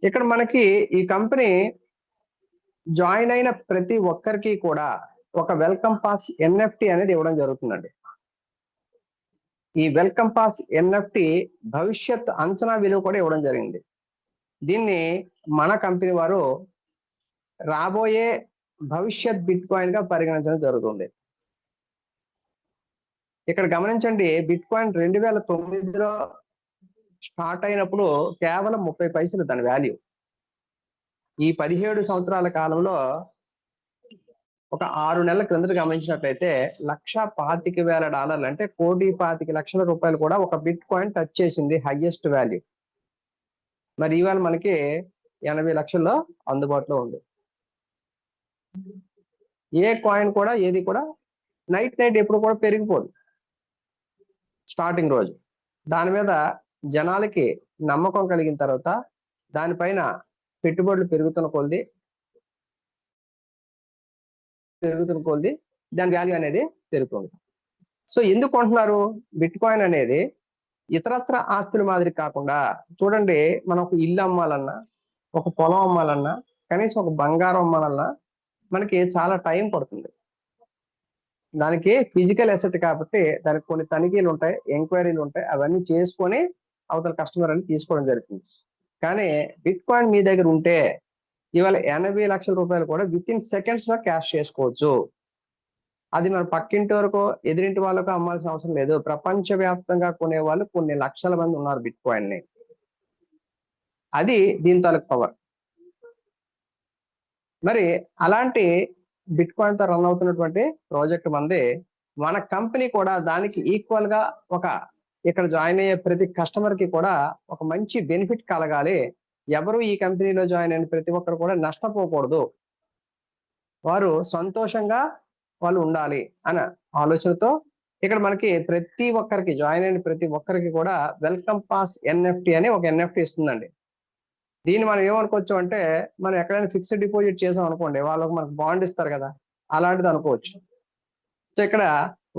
ఇక్కడ మనకి ఈ కంపెనీ జాయిన్ అయిన ప్రతి ఒక్కరికి కూడా ఒక వెల్కమ్ పాస్ ఎన్ఎఫ్టి అనేది ఇవ్వడం జరుగుతుందండి. ఈ వెల్కమ్ పాస్ ఎన్ఎఫ్టి భవిష్యత్ అంచనా విలువ కూడా ఇవ్వడం జరిగింది. దీన్ని మన కంపెనీ వారు రాబోయే భవిష్యత్ బిట్ కాయిన్ గా పరిగణించడం జరుగుతుంది. ఇక్కడ గమనించండి, బిట్ కాయిన్ 2009లో స్టార్ట్ అయినప్పుడు కేవలం 30 పైసలు దాని వాల్యూ. ఈ 17 సంవత్సరాల కాలంలో ఒక 6 నెలల క్రిందట గమనించినట్లయితే $1,25,000 అంటే ₹1,25,00,000 కూడా ఒక బిట్ కాయిన్ టచ్ చేసింది, హైయెస్ట్ వాల్యూ. మరి ఇవాళ మనకి 80 లక్షల్లో అందుబాటులో ఉంది. ఏ కాయిన్ కూడా ఏది కూడా నైట్ ఎప్పుడు కూడా పెరిగిపోదు. స్టార్టింగ్ రోజు దాని మీద జనాలకి నమ్మకం కలిగిన తర్వాత దానిపైన పెట్టుబడులు పెరుగుతున్న కొద్ది దాని వాల్యూ అనేది పెరుగుతుంది. సో ఎందుకు కొంటున్నారు? బిట్ కాయిన్ అనేది ఇతరత్ర ఆస్తుల మాదిరి కాకుండా, చూడండి, మనం ఒక ఇల్లు అమ్మాలన్నా, ఒక పొలం అమ్మాలన్నా, కనీసం ఒక బంగారం అమ్మాలన్నా మనకి చాలా టైం పడుతుంది. దానికి ఫిజికల్ అసెట్ కాబట్టి దానికి కొన్ని తనిఖీలు ఉంటాయి, ఎంక్వైరీలు ఉంటాయి. అవన్నీ చేసుకొని అవతల కస్టమర్ అని తీసుకోవడం జరుగుతుంది. కానీ బిట్ కాయిన్ మీ దగ్గర ఉంటే ఇవాళ 80 లక్షల రూపాయలు కూడా విత్ ఇన్ సెకండ్స్ లో క్యాష్ చేసుకోవచ్చు. అది మన పక్కింటి వరకు ఎదురింటి వాళ్ళకు అమ్మాల్సిన అవసరం లేదు. ప్రపంచవ్యాప్తంగా కొనే వాళ్ళు కొన్ని లక్షల మంది ఉన్నారు బిట్ కాయిన్ ని. అది దీని తాలూకు పవర్. మరి అలాంటి బిట్ కాయిన్ తో రన్ అవుతున్నటువంటి ప్రాజెక్ట్ మంది. మన కంపెనీ కూడా దానికి ఈక్వల్ గా ఇక్కడ జాయిన్ అయ్యే ప్రతి కస్టమర్ కి కూడా ఒక మంచి బెనిఫిట్ కలగాలి. ఎవరు ఈ కంపెనీలో జాయిన్ అయిన ప్రతి ఒక్కరు కూడా నష్టపోకూడదు, వారు సంతోషంగా వాళ్ళు ఉండాలి అన్న ఆలోచనతో ఇక్కడ మనకి ప్రతి ఒక్కరికి జాయిన్ అయిన ప్రతి ఒక్కరికి కూడా వెల్కమ్ పాస్ ఎన్ఎఫ్టి అని ఒక ఎన్ఎఫ్టి ఇస్తుందండి. దీన్ని మనం ఏమనుకోవచ్చు అంటే, మనం ఎక్కడైనా ఫిక్స్డ్ డిపాజిట్ చేసాం అనుకోండి, వాళ్ళకి మనకు బాండ్ ఇస్తారు కదా, అలాంటిది అనుకోవచ్చు. సో ఇక్కడ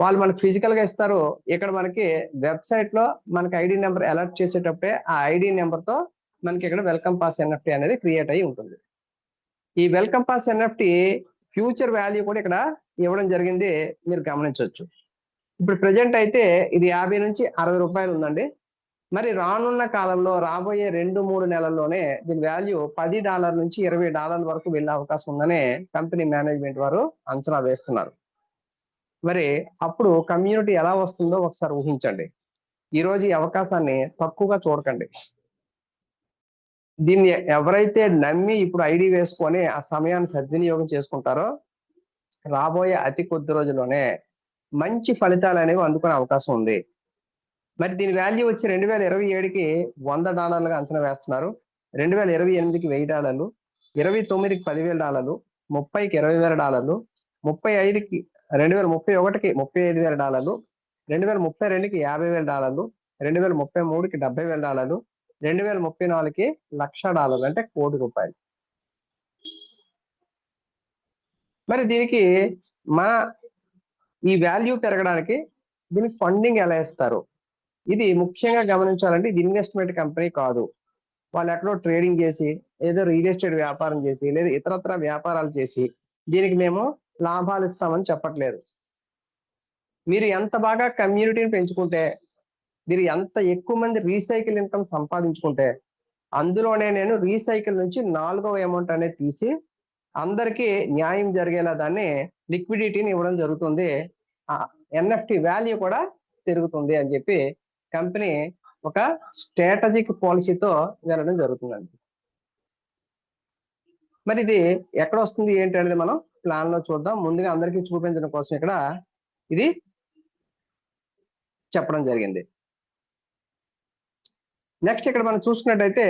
వాళ్ళు మనకి ఫిజికల్ గా ఇస్తారు. ఇక్కడ మనకి వెబ్సైట్ లో మనకి ఐడి నెంబర్ అలర్ట్ చేసేటప్పుడే ఆ ఐడి నెంబర్ తో మనకి ఇక్కడ వెల్కమ్ పాస్ ఎన్ఎఫ్టి అనేది క్రియేట్ అయ్యి ఉంటుంది. ఈ welcome pass NFT future value కూడా ఇక్కడ ఇవ్వడం జరిగింది, మీరు గమనించవచ్చు. ఇప్పుడు ప్రెజెంట్ అయితే ఇది 50 నుంచి 60 రూపాయలు ఉందండి. మరి రానున్న కాలంలో రాబోయే 2-3 నెలల్లోనే దీని వాల్యూ $10 నుంచి $20 వరకు వెళ్ళే అవకాశం ఉందని కంపెనీ మేనేజ్మెంట్ వారు అంచనా వేస్తున్నారు. మరి అప్పుడు కమ్యూనిటీ ఎలా వస్తుందో ఒకసారి ఊహించండి. ఈ రోజు ఈ అవకాశాన్ని తక్కువగా చూడకండి. దీన్ని ఎవరైతే నమ్మి ఇప్పుడు ఐడి వేసుకొని ఆ సమయాన్ని సద్వినియోగం చేసుకుంటారో రాబోయే అతి కొద్ది రోజుల్లోనే మంచి ఫలితాలు అనేవి అందుకునే అవకాశం ఉంది. మరి దీని వాల్యూ వచ్చి 2027కి $100గా అంచనా వేస్తున్నారు, 2028కి $1000, 29కి $10,000, 30కి $20,000, 35కి 2031కి $35,000, 2032కి $50,000, 2033కి $70,000, 2034కి $1,00,000 అంటే ₹1,00,00,000. మరి దీనికి మన ఈ వాల్యూ పెరగడానికి దీనికి ఫండింగ్ ఎలా ఇస్తారు? ఇది ముఖ్యంగా గమనించాలంటే ఇది ఇన్వెస్ట్మెంట్ కంపెనీ కాదు. వాళ్ళు ఎక్కడో ట్రేడింగ్ చేసి, ఏదో రియల్ ఎస్టేట్ వ్యాపారం చేసి, లేదా ఇతరత్ర వ్యాపారాలు చేసి దీనికి మేము లాభాలు ఇస్తామని చెప్పట్లేదు. మీరు ఎంత బాగా కమ్యూనిటీని పెంచుకుంటే, మీరు ఎంత ఎక్కువ మంది రీసైకిల్ ఇన్కమ్ సంపాదించుకుంటే, అందులోనే నేను రీసైకిల్ నుంచి 4వ అమౌంట్ అనేది తీసి అందరికీ న్యాయం జరిగేలా దాన్ని లిక్విడిటీని ఇవ్వడం జరుగుతుంది. ఎన్ఎఫ్టి వాల్యూ కూడా పెరుగుతుంది అని చెప్పి కంపెనీ ఒక స్ట్రాటజిక్ పాలసీతో వెళ్ళడం జరుగుతుందండి. మరి ఇది ఎక్కడ వస్తుంది ఏంటి అనేది మనం ప్లాన్ లో చూద్దాం. ముందుగా అందరికీ చూపించడం కోసం ఇక్కడ ఇది చెప్పడం జరిగింది. నెక్స్ట్ ఇక్కడ మనం చూసుకున్నట్టయితే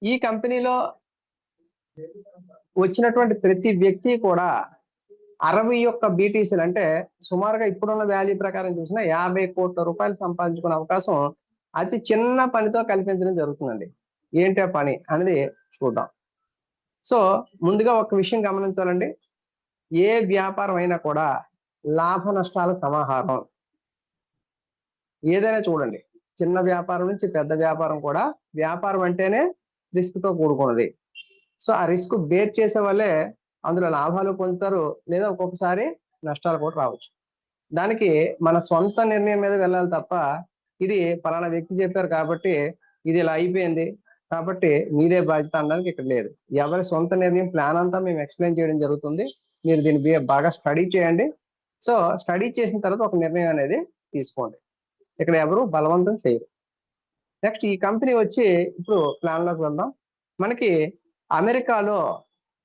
ఈ కంపెనీలో వచ్చినటువంటి ప్రతి వ్యక్తి కూడా 61 బీటీసీలు అంటే సుమారుగా ఇప్పుడున్న వాల్యూ ప్రకారం చూసినా 50 కోట్ల రూపాయలు సంపాదించుకునే అవకాశం అతి చిన్న పనితో కల్పించడం జరుగుతుందండి. ఏంటి ఆ పని అనేది చూద్దాం. సో ముందుగా ఒక విషయం గమనించాలండి, ఏ వ్యాపారం అయినా కూడా లాభ నష్టాల సమాహారం. ఏదైనా చూడండి, చిన్న వ్యాపారం నుంచి పెద్ద వ్యాపారం కూడా వ్యాపారం అంటేనే రిస్క్ తో కూడుకున్నది. సో ఆ రిస్క్ బేర్ చేసే వాళ్ళే అందులో లాభాలు పొందుతారు, లేదా ఒక్కొక్కసారి నష్టాలు కూడా రావచ్చు. దానికి మన సొంత నిర్ణయం మీద వెళ్ళాలి తప్ప, ఇది పలానా వ్యక్తి చెప్పారు కాబట్టి ఇది ఇలా అయిపోయింది కాబట్టి మీదే బాధ్యత అనడానికి ఇక్కడ లేదు. ఎవరి సొంత నిర్ణయం ప్లాన్ అంతా మేము ఎక్స్ప్లెయిన్ చేయడం జరుగుతుంది. మీరు దీన్ని బాగా స్టడీ చేయండి. సో స్టడీ చేసిన తర్వాత ఒక నిర్ణయం అనేది తీసుకోండి. ఇక్కడ ఎవరు బలవంతం చేయరు. నెక్స్ట్ ఈ కంపెనీ వచ్చి ఇప్పుడు ప్లాన్ లోకి వెళ్దాం. మనకి అమెరికాలో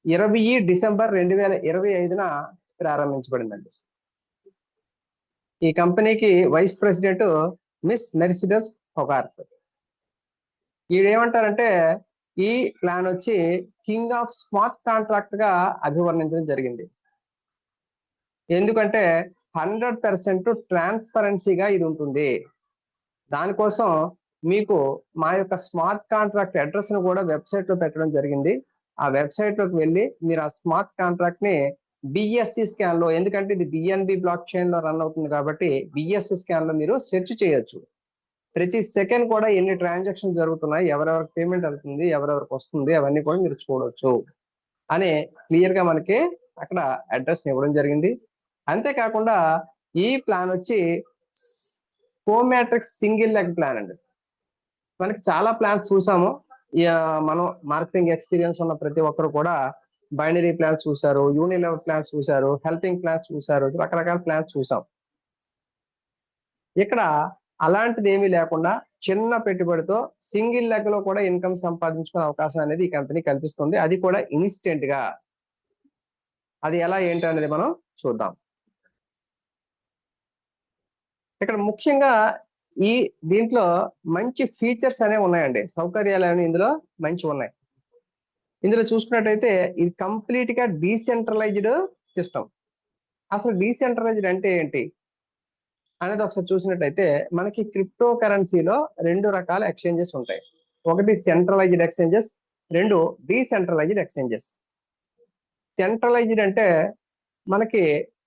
20 డిసెంబర్ 2025న ప్రారంభించబడిందండి. ఈ కంపెనీకి వైస్ ప్రెసిడెంట్ మిస్ మెర్సిడెస్ హొగార్త్. ఈడేమంటారంటే ఈ ప్లాన్ వచ్చి కింగ్ ఆఫ్ స్మార్ట్ కాంట్రాక్ట్ గా అభివర్ణించడం జరిగింది. ఎందుకంటే 100% ట్రాన్స్పరెన్సీగా ఇది ఉంటుంది. దానికోసం మీకు మా యొక్క స్మార్ట్ కాంట్రాక్ట్ అడ్రస్ ను కూడా వెబ్సైట్ లో పెట్టడం జరిగింది. ఆ వెబ్సైట్ లోకి వెళ్ళి మీరు ఆ స్మార్ట్ కాంట్రాక్ట్ ని బిఎస్సి స్కాన్ లో, ఎందుకంటే ఇది బిఎన్బి బ్లాక్ చైన్ లో రన్ అవుతుంది కాబట్టి బిఎస్సి స్కాన్ లో మీరు సెర్చ్ చేయొచ్చు. ప్రతి సెకండ్ కూడా ఎన్ని ట్రాన్సాక్షన్ జరుగుతున్నాయి, ఎవరెవరికి పేమెంట్ అవుతుంది, ఎవరెవరికి వస్తుంది, అవన్నీ కూడా మీరు చూడొచ్చు అని క్లియర్ గా మనకి అక్కడ అడ్రస్ ఇవ్వడం జరిగింది. అంతేకాకుండా ఈ ప్లాన్ వచ్చి కోమాట్రిక్స్ సింగిల్ లెగ్ ప్లాన్ అండి. మనకి చాలా ప్లాన్స్ చూసాము. మనం మార్కెటింగ్ ఎక్స్పీరియన్స్ ఉన్న ప్రతి ఒక్కరు కూడా బైనరీ ప్లాన్స్ చూసారు, యూనిలెవెల్ ప్లాన్స్ చూసారు, హెల్పింగ్ ప్లాన్స్ చూసారు, రకరకాల ప్లాన్స్ చూసాం. ఇక్కడ అలాంటిది ఏమీ లేకుండా చిన్న పెట్టుబడితో సింగిల్ లెగ్ లో కూడా ఇన్కమ్ సంపాదించుకునే అవకాశం అనేది ఈ కంపెనీ కల్పిస్తుంది. అది కూడా ఇన్స్టెంట్ గా. అది ఎలా ఏంటి అనేది మనం చూద్దాం. ఇక్కడ ముఖ్యంగా ఈ దీంట్లో మంచి ఫీచర్స్ అనేవి ఉన్నాయండి, సౌకర్యాలు అనేవి ఇందులో మంచి ఉన్నాయి. ఇందులో చూసుకున్నట్టయితే ఇది కంప్లీట్ గా డీసెంట్రలైజ్డ్ సిస్టమ్. అసలు డీసెంట్రలైజ్డ్ అంటే ఏంటి అనేది ఒకసారి చూసినట్టయితే మనకి క్రిప్టో కరెన్సీలో 2 రకాల ఎక్స్చేంజెస్ ఉంటాయి. ఒకటి centralized exchanges, 2 decentralized exchanges. Centralized అంటే మనకి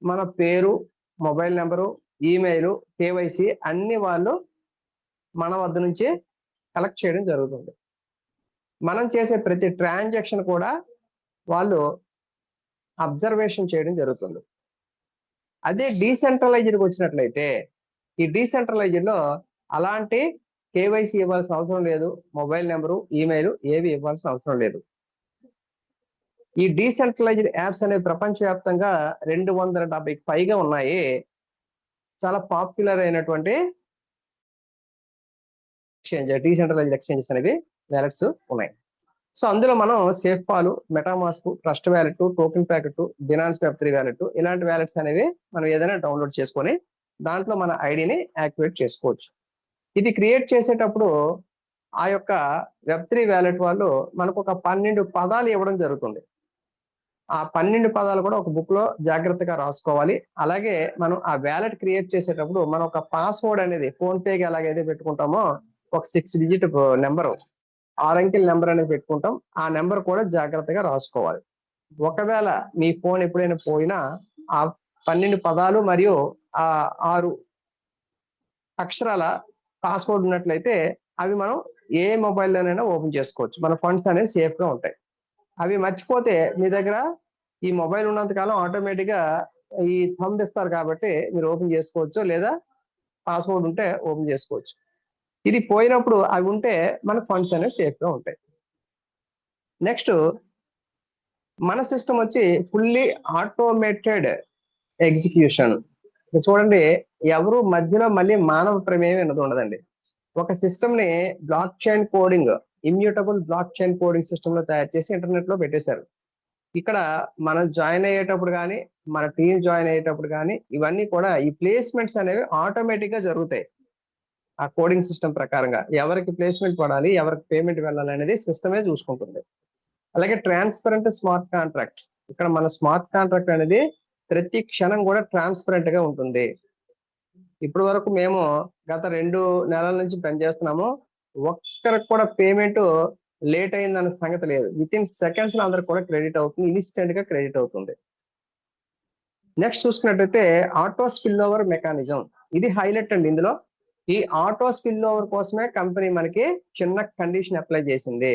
మన పేరు, మొబైల్ నెంబరు, ఈమెయిల్, కేవైసీ అన్ని వాళ్ళు మన వద్ద నుంచి కలెక్ట్ చేయడం జరుగుతుంది. మనం చేసే ప్రతి ట్రాన్సాక్షన్ కూడా వాళ్ళు అబ్జర్వేషన్ చేయడం జరుగుతుంది. అదే డీసెంట్రలైజ్డ్కి వచ్చినట్లయితే ఈ డీసెంట్రలైజ్డ్ లో అలాంటి కేవైసీ ఇవ్వాల్సిన అవసరం లేదు, మొబైల్ నెంబరు, ఈమెయిల్ ఏవి ఇవ్వాల్సిన అవసరం లేదు. ఈ డీసెంట్రలైజ్డ్ యాప్స్ అనేవి ప్రపంచవ్యాప్తంగా 270కి పైగా ఉన్నాయి. చాలా పాపులర్ అయినటువంటి ఎక్స్చేంజ్, డీసెంట్రలైజ్డ్ ఎక్స్చేంజెస్ అనేవి వ్యాలెట్స్ ఉన్నాయి. సో అందులో మనం SafePal, MetaMask, Trust Wallet, TokenPocket, Binance వెబ్3 వ్యాలెట్, ఇలాంటి వ్యాలెట్స్ అనేవి మనం ఏదైనా డౌన్లోడ్ చేసుకొని దాంట్లో మన ఐడిని యాక్టివేట్ చేసుకోవచ్చు. ఇది క్రియేట్ చేసేటప్పుడు ఆ యొక్క వెబ్3 వ్యాలెట్ వాళ్ళు మనకు ఒక 12 పదాలు ఇవ్వడం జరుగుతుంది. ఆ 12 పదాలు కూడా ఒక బుక్ లో జాగ్రత్తగా రాసుకోవాలి. అలాగే మనం ఆ వ్యాలెట్ క్రియేట్ చేసేటప్పుడు మనం ఒక పాస్వర్డ్ అనేది ఫోన్ పేకి ఎలాగైతే పెట్టుకుంటామో ఒక 6 డిజిట్ నెంబరు, 6 అంకెల నెంబర్ అనేది పెట్టుకుంటాం. ఆ నెంబర్ కూడా జాగ్రత్తగా రాసుకోవాలి. ఒకవేళ మీ ఫోన్ ఎప్పుడైనా పోయినా ఆ 12 పదాలు మరియు ఆ 6 అక్షరాల పాస్వర్డ్ ఉన్నట్లయితే అవి మనం ఏ మొబైల్లోనైనా ఓపెన్ చేసుకోవచ్చు. మన ఫండ్స్ అనేవి సేఫ్ గా ఉంటాయి. అవి మర్చిపోతే మీ దగ్గర ఈ మొబైల్ ఉన్నంత కాలం ఆటోమేటిక్ గా ఈ థంబ్ ఇస్తారు కాబట్టి మీరు ఓపెన్ చేసుకోవచ్చు, లేదా పాస్వర్డ్ ఉంటే ఓపెన్ చేసుకోవచ్చు. ఇది పోయినప్పుడు అవి ఉంటే మన ఫండ్స్ అనేవి సేఫ్ గా ఉంటాయి. నెక్స్ట్ మన సిస్టమ్ వచ్చి ఫుల్లీ ఆటోమేటెడ్ ఎగ్జిక్యూషన్. చూడండి, ఎవరు మధ్యలో మళ్ళీ మానవ ప్రమేయం అనేది ఉండదండి. ఒక సిస్టమ్ ని block chain coding, immutable block chain coding system లో తయారు చేసి ఇంటర్నెట్ లో పెట్టేశారు. ఇక్కడ మనం జాయిన్ అయ్యేటప్పుడు కానీ, మన టీం జాయిన్ అయ్యేటప్పుడు కానీ ఇవన్నీ కూడా ఈ ప్లేస్మెంట్స్ అనేవి ఆటోమేటిక్ గా జరుగుతాయి. ఆ కోడింగ్ సిస్టమ్ ప్రకారంగా ఎవరికి ప్లేస్మెంట్ పడాలి, ఎవరికి పేమెంట్ వెళ్ళాలి అనేది సిస్టమే చూసుకుంటుంది. అలాగే ట్రాన్స్పరెంట్ స్మార్ట్ కాంట్రాక్ట్. ఇక్కడ మన స్మార్ట్ కాంట్రాక్ట్ అనేది ప్రతి క్షణం కూడా ట్రాన్స్పరెంట్ గా ఉంటుంది. ఇప్పటి వరకు మేము గత 2 నెలల నుంచి పనిచేస్తున్నాము. ఒక్కరికి కూడా పేమెంట్ లేట్ అయిందన్న సంగతి లేదు. విత్ ఇన్ సెకండ్స్ లో అందరికి కూడా క్రెడిట్ అవుతుంది, ఇన్స్టెంట్ గా క్రెడిట్ అవుతుంది. నెక్స్ట్ చూసుకున్నట్టయితే ఆటో స్పిల్ ఓవర్ మెకానిజం. ఇది హైలైట్ అండి. ఇందులో ఈ ఆటో స్పిల్ ఓవర్ కోసమే కంపెనీ మనకి చిన్న కండిషన్ అప్లై చేసింది.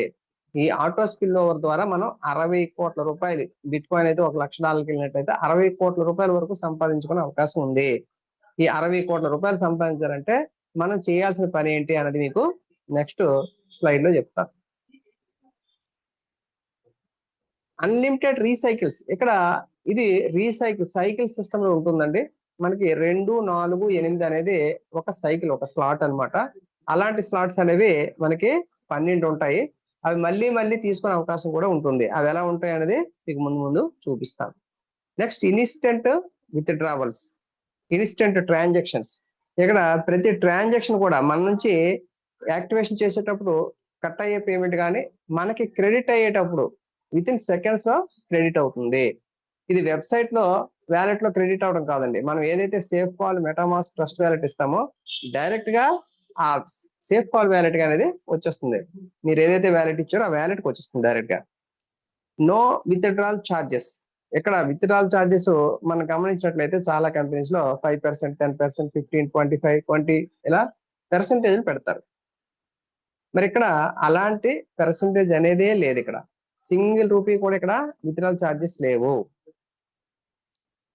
ఈ ఆటో స్పిల్ ఓవర్ ద్వారా మనం 60 కోట్ల రూపాయలు, బిట్ కాయిన్ అయితే $1,00,000 వెళ్ళినట్టయితే 60 కోట్ల రూపాయల వరకు సంపాదించుకునే అవకాశం ఉంది. ఈ 60 కోట్ల రూపాయలు సంపాదించాలంటే మనం చేయాల్సిన పని ఏంటి అన్నది మీకు నెక్స్ట్ స్లైడ్ లో చెప్తాను. అన్లిమిటెడ్ రీసైకిల్స్, ఇక్కడ ఇది సైకిల్ సిస్టమ్ లో ఉంటుందండి. మనకి 2, 4, 8 అనేది ఒక సైకిల్, ఒక స్లాట్ అన్నమాట. అలాంటి స్లాట్స్ అనేవి మనకి 12 ఉంటాయి. అవి మళ్ళీ మళ్ళీ తీసుకునే అవకాశం కూడా ఉంటుంది. అవి ఎలా ఉంటాయి అనేది మీకు ముందు చూపిస్తాను. Next instant withdrawals, instant transactions. ఇక్కడ ప్రతి ట్రాన్సాక్షన్ కూడా మన నుంచి యాక్టివేషన్ చేసేటప్పుడు కట్ అయ్యే పేమెంట్ కానీ మనకి క్రెడిట్ అయ్యేటప్పుడు విత్ ఇన్ సెకండ్స్ లో క్రెడిట్ అవుతుంది. ఇది వెబ్సైట్ లో వ్యాలెట్ లో క్రెడిట్ అవడం కాదండి. మనం ఏదైతే safe call, MetaMask, Trust Wallet ఇస్తామో డైరెక్ట్ గా ఆ సేఫ్ కాల్ వ్యాలెట్ అనేది వచ్చేస్తుంది. మీరు ఏదైతే వ్యాలెట్ ఇచ్చారో ఆ వ్యాలెట్ కి వచ్చేస్తుంది డైరెక్ట్ గా. నో విత్డ్రాల్ ఛార్జెస్, ఇక్కడ విత్డ్రాల్ ఛార్జెస్ మనం గమనించినట్లయితే చాలా కంపెనీస్ లో 5%, 10%, 15, 25, 20 ఇలా పర్సెంటేజ్ పెడతారు. మరి ఇక్కడ అలాంటి పర్సెంటేజ్ అనేదే లేదు. ఇక్కడ సింగిల్ రూపీ కూడా ఇక్కడ విత్డ్రాల్ ఛార్జెస్ లేవు.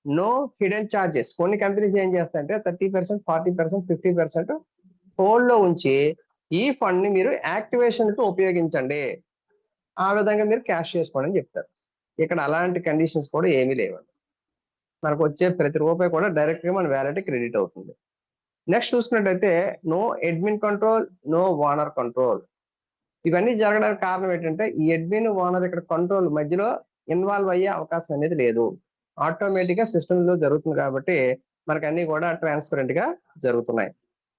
No hidden charges. కొన్ని కంపెనీస్ ఏం చేస్తాయంటే 30%, 40%, 50% హోల్డ్ లో ఉంచి ఈ ఫండ్ ని మీరు యాక్టివేషన్ కి ఉపయోగించండి, ఆ విధంగా మీరు క్యాష్ చేసుకోండి అని చెప్తారు. ఇక్కడ అలాంటి కండిషన్స్ కూడా ఏమీ లేవండి. మనకు వచ్చే ప్రతి రూపాయి కూడా డైరెక్ట్ గా మన వ్యాలెట్ క్రెడిట్ అవుతుంది. నెక్స్ట్ చూసినట్టయితే no admin control, no owner control. ఇవన్నీ జరగడానికి కారణం ఏంటంటే ఈ అడ్మిన్, ఓనర్ ఇక్కడ కంట్రోల్ మధ్యలో ఇన్వాల్వ్ అయ్యే అవకాశం అనేది లేదు. ఆటోమేటిక్ గా సిస్టమ్ లో జరుగుతుంది కాబట్టి మనకు అన్ని కూడా ట్రాన్స్పరెంట్ గా జరుగుతున్నాయి.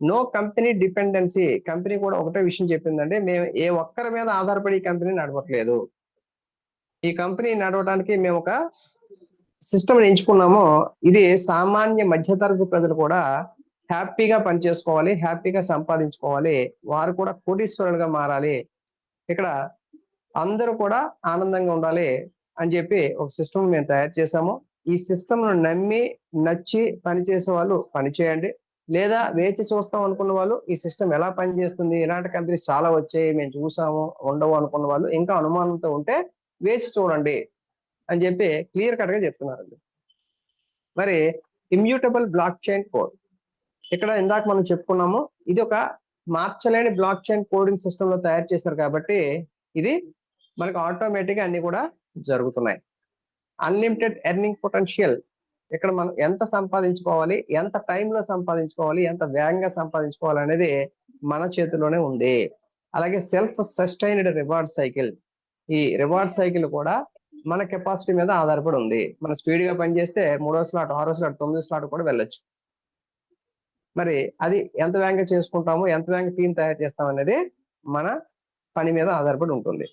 నో కంపెనీ డిపెండెన్సీ, కంపెనీ కూడా ఒకటే విషయం చెప్పిందంటే మేము ఏ ఒక్కరి మీద ఆధారపడి ఈ కంపెనీ నడవట్లేదు. ఈ కంపెనీ నడవడానికి మేము ఒక సిస్టమ్ ఎంచుకున్నాము. ఇది సామాన్య మధ్యతరగతి ప్రజలు కూడా హ్యాపీగా పనిచేసుకోవాలి, హ్యాపీగా సంపాదించుకోవాలి, వారు కూడా కోటీశ్వరులుగా మారాలి, ఇక్కడ అందరూ కూడా ఆనందంగా ఉండాలి అని చెప్పి ఒక సిస్టమ్ మేము తయారు చేసాము. ఈ సిస్టమ్ ను నమ్మి నచ్చి పనిచేసే వాళ్ళు పని చేయండి, లేదా వేచి చూస్తాం అనుకున్న వాళ్ళు ఈ సిస్టమ్ ఎలా పనిచేస్తుంది, ఇలాంటి కంపెనీస్ చాలా వచ్చాయి మేము చూసాము ఉండవు అనుకున్న వాళ్ళు ఇంకా అనుమానంతో ఉంటే వేచి చూడండి అని చెప్పి క్లియర్ కట్ గా చెప్తున్నారండి. మరి ఇమ్యూటబుల్ బ్లాక్ చైన్ కోడ్, ఇక్కడ ఇందాక మనం చెప్పుకున్నాము ఇది ఒక మార్చలేని బ్లాక్ చైన్ కోడింగ్ సిస్టమ్ లో తయారు చేశారు కాబట్టి ఇది మనకు ఆటోమేటిక్ గా అన్ని కూడా జరుగుతున్నాయి. అన్లిమిటెడ్ ఎర్నింగ్ పొటెన్షియల్, ఇక్కడ మనం ఎంత సంపాదించుకోవాలి, ఎంత టైంలో సంపాదించుకోవాలి, ఎంత వేగంగా సంపాదించుకోవాలి అనేది మన చేతిలోనే ఉంది. అలాగే సెల్ఫ్ సస్టైన్డ్ రివార్డ్ సైకిల్, ఈ రివార్డ్ సైకిల్ కూడా మన కెపాసిటీ మీద ఆధారపడి ఉంది. మనం స్పీడ్ గా పనిచేస్తే 3వ స్లాట్, 6వ స్లాట్, 9వ స్లాట్ కూడా వెళ్ళొచ్చు. మరి అది ఎంత వేగంగా చేసుకుంటాము, ఎంత వేగంగా టీం తయారు చేస్తాం అనేది మన పని మీద ఆధారపడి ఉంటుంది.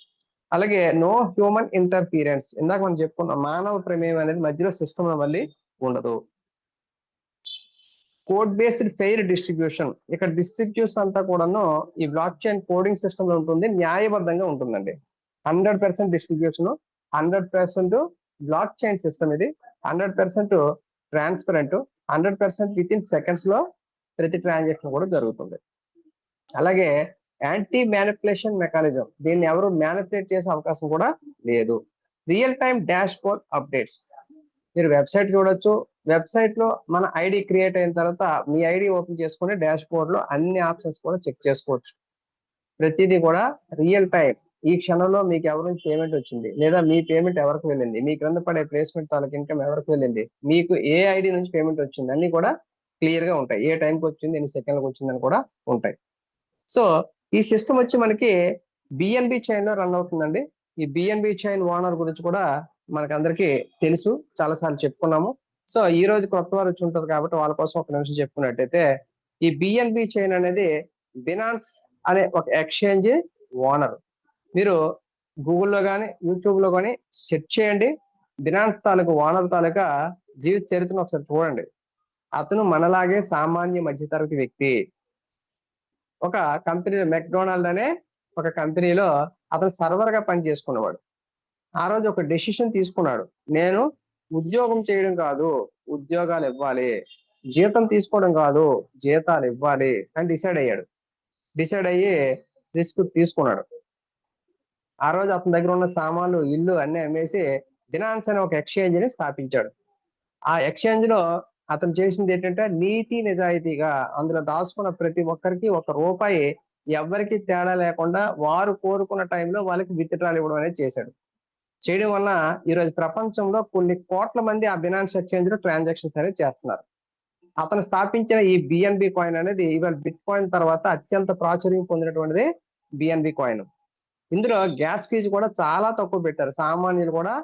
అలాగే నో హ్యూమన్ ఇంటర్ఫీరెన్స్, ఇందాక మనం చెప్పుకున్నాం మానవ ప్రమేయం అనేది మధ్యలో సిస్టమ్ లో మళ్ళీ ఉండదు. కోడ్ బేస్డ్ ఫెయిర్ డిస్ట్రిబ్యూషన్, ఇక్కడ డిస్ట్రిబ్యూషన్ అంతా కూడాను ఈ బ్లాక్ చైన్ కోడింగ్ సిస్టమ్ లో ఉంటుంది, న్యాయబద్ధంగా ఉంటుందండి. 100% డిస్ట్రిబ్యూషన్, 100% బ్లాక్ చైన్ సిస్టమ్, ఇది 100% ట్రాన్స్పరెంట్, 100% విత్ ఇన్ సెకండ్స్ లో ప్రతి ట్రాన్సాక్షన్ కూడా జరుగుతుంది. అలాగే యాంటీ మ్యానిపులేషన్ మెకానిజం, దీన్ని ఎవరు మ్యానిపులేట్ చేసే అవకాశం కూడా లేదు. Real time dash board updates, మీరు వెబ్సైట్ చూడొచ్చు, వెబ్సైట్ లో మన ఐడి క్రియేట్ అయిన తర్వాత మీ ఐడి ఓపెన్ చేసుకుని డాష్ బోర్డ్ లో అన్ని ఆప్షన్స్ కూడా చెక్ చేసుకోవచ్చు. ప్రతిదీ కూడా రియల్ టైం, ఈ క్షణంలో మీకు ఎవరి నుంచి పేమెంట్ వచ్చింది, లేదా మీ పేమెంట్ ఎవరికి వెళ్ళింది, మీ క్రింద పడే ప్లేస్మెంట్ తాలూకు ఇన్కమ్ ఎవరికి వెళ్ళింది, మీకు ఏ ఐడి నుంచి పేమెంట్ వచ్చింది, అన్ని కూడా క్లియర్ గా ఉంటాయి. ఏ టైంకి వచ్చింది, ఎన్ని సెకండ్లకు వచ్చిందని కూడా ఉంటాయి. సో ఈ సిస్టమ్ వచ్చి మనకి బిఎన్బి చైన్ లో రన్ అవుతుందండి. ఈ బిఎన్బి చైన్ ఓనర్ గురించి కూడా మనకందరికీ తెలుసు, చాలా సార్లు చెప్పుకున్నాము. సో ఈ రోజు కొత్త వారు వచ్చి ఉంటారు కాబట్టి వాళ్ళ కోసం ఒక నిమిషం చెప్పుకున్నట్టయితే ఈ బిఎన్బి చైన్ అనేది బినాన్స్ అనే ఒక ఎక్స్చేంజ్ ఓనర్. మీరు గూగుల్లో కానీ యూట్యూబ్ లో కానీ సెర్చ్ చేయండి, బినాన్స్ తాలూకు ఓనర్ తాలూకా జీవిత చరిత్రను ఒకసారి చూడండి. అతను మనలాగే సామాన్య మధ్యతరగతి వ్యక్తి. ఒక కంపెనీ మెక్డొనాల్డ్ అనే ఒక కంపెనీలో అతను సర్వర్ గా పని చేసుకునేవాడు. ఆ రోజు ఒక డెసిషన్ తీసుకున్నాడు, నేను ఉద్యోగం చేయడం కాదు ఉద్యోగాలు ఇవ్వాలి, జీతం తీసుకోవడం కాదు జీతాలు ఇవ్వాలి అని డిసైడ్ అయ్యాడు. డిసైడ్ అయ్యి రిస్క్ తీసుకున్నాడు. ఆ రోజు అతని దగ్గర ఉన్న సామాన్లు, ఇల్లు అన్ని అమ్మేసి బినాన్స్ అనే ఒక ఎక్స్చేంజ్ ని స్థాపించాడు. ఆ ఎక్స్చేంజ్ లో అతను చేసింది ఏంటంటే నీతి నిజాయితీగా అందులో దాచుకున్న ప్రతి ఒక్కరికి ₹1 ఎవరికి తేడా లేకుండా వారు కోరుకున్న టైంలో వాళ్ళకి విత్డ్రాల్ ఇవ్వడం అనేది చేశాడు. చేయడం వల్ల ఈరోజు ప్రపంచంలో కొన్ని కోట్ల మంది ఆ బినాన్స్ ఎక్స్చేంజ్ లో ట్రాన్సాక్షన్స్ అనేది చేస్తున్నారు. అతను స్థాపించిన ఈ బిఎన్బి కాయిన్ అనేది ఇవాళ బిట్ కాయిన్ తర్వాత అత్యంత ప్రాచుర్యం పొందినటువంటిది బిఎన్బి కాయిన్. ఇందులో గ్యాస్ ఫీజు కూడా చాలా తక్కువ పెట్టారు. సామాన్యులు కూడా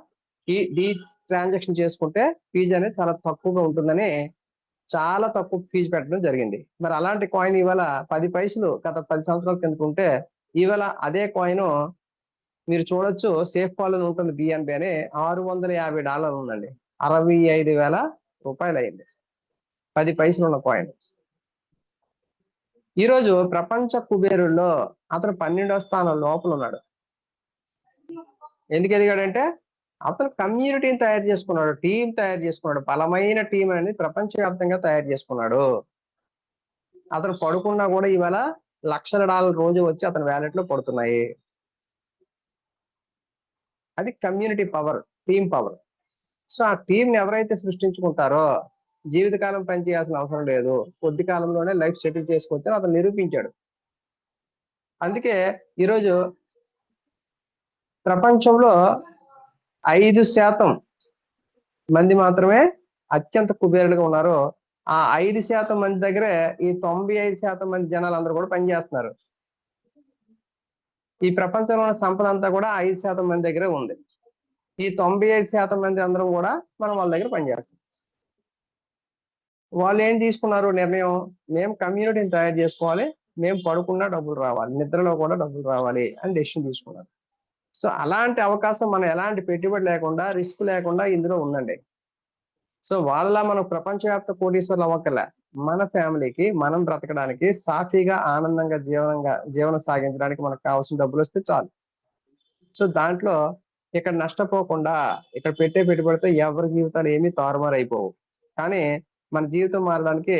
ఈ ట్రాన్సాక్షన్ చేసుకుంటే ఫీజు అనేది చాలా తక్కువగా ఉంటుందని చాలా తక్కువ ఫీజు పెట్టడం జరిగింది. మరి అలాంటి కాయిన్ ఇవాళ 10 పైసలు గత 10 సంవత్సరాల కింద ఉంటే ఇవాళ అదే కాయిన్ మీరు చూడొచ్చు సేఫ్ కాల్ ఉంటుంది బిఎన్బి అని $650 ఉందండి. ₹65,000 అయింది 10 పైసలు ఉన్న కాయిన్. ఈరోజు ప్రపంచ కుబేరుల్లో అతను 12వ స్థానం లోపల ఉన్నాడు. ఎందుకు ఎదిగాడంటే అతను కమ్యూనిటీని తయారు చేసుకున్నాడు, టీం తయారు చేసుకున్నాడు, బలమైన టీం అనేది ప్రపంచవ్యాప్తంగా తయారు చేసుకున్నాడు. అతను పడుకున్నా కూడా ఇవాళ $1,00,000 రోజు వచ్చి అతని వ్యాలెట్ లో పడుతున్నాయి. అది community power, team power. So ఆ టీంని ఎవరైతే సృష్టించుకుంటారో జీవితకాలం పనిచేయాల్సిన అవసరం లేదు, కొద్ది కాలంలోనే లైఫ్ సెటిల్ చేసుకోవచ్చని అతను నిరూపించాడు. అందుకే ఈరోజు ప్రపంచంలో 5% మంది మాత్రమే అత్యంత కుబేరులుగా ఉన్నారు. ఆ 5% మంది దగ్గరే ఈ 95% మంది జనాలు అందరూ కూడా పనిచేస్తున్నారు. ఈ ప్రపంచంలో ఉన్న సంపద అంతా కూడా 5% మంది దగ్గరే ఉంది. ఈ 95% మంది అందరం కూడా మనం వాళ్ళ దగ్గర పనిచేస్తాం. వాళ్ళు ఏం తీసుకున్నారు నిర్ణయం, మేము కమ్యూనిటీని తయారు చేసుకోవాలి, మేము పడుకున్నా డబ్బులు రావాలి, నిద్రలో కూడా డబ్బులు రావాలి అని డెసిషన్ తీసుకున్నారు. సో అలాంటి అవకాశం మనం ఎలాంటి పెట్టుబడి లేకుండా, రిస్క్ లేకుండా ఇందులో ఉందండి. సో వాళ్ళ మనం ప్రపంచవ్యాప్త కోటీశ్వర్లు అవ్వక్కర్లే, మన ఫ్యామిలీకి మనం బ్రతకడానికి సాఫీగా ఆనందంగా జీవనం సాగించడానికి మనకు కావాల్సిన డబ్బులు వస్తే చాలు. సో దాంట్లో ఇక్కడ నష్టపోకుండా ఇక్కడ పెట్టే పెట్టుబడితో ఎవరి జీవితాలు ఏమీ తారుమారు అయిపోవు. కానీ మన జీవితం మారడానికి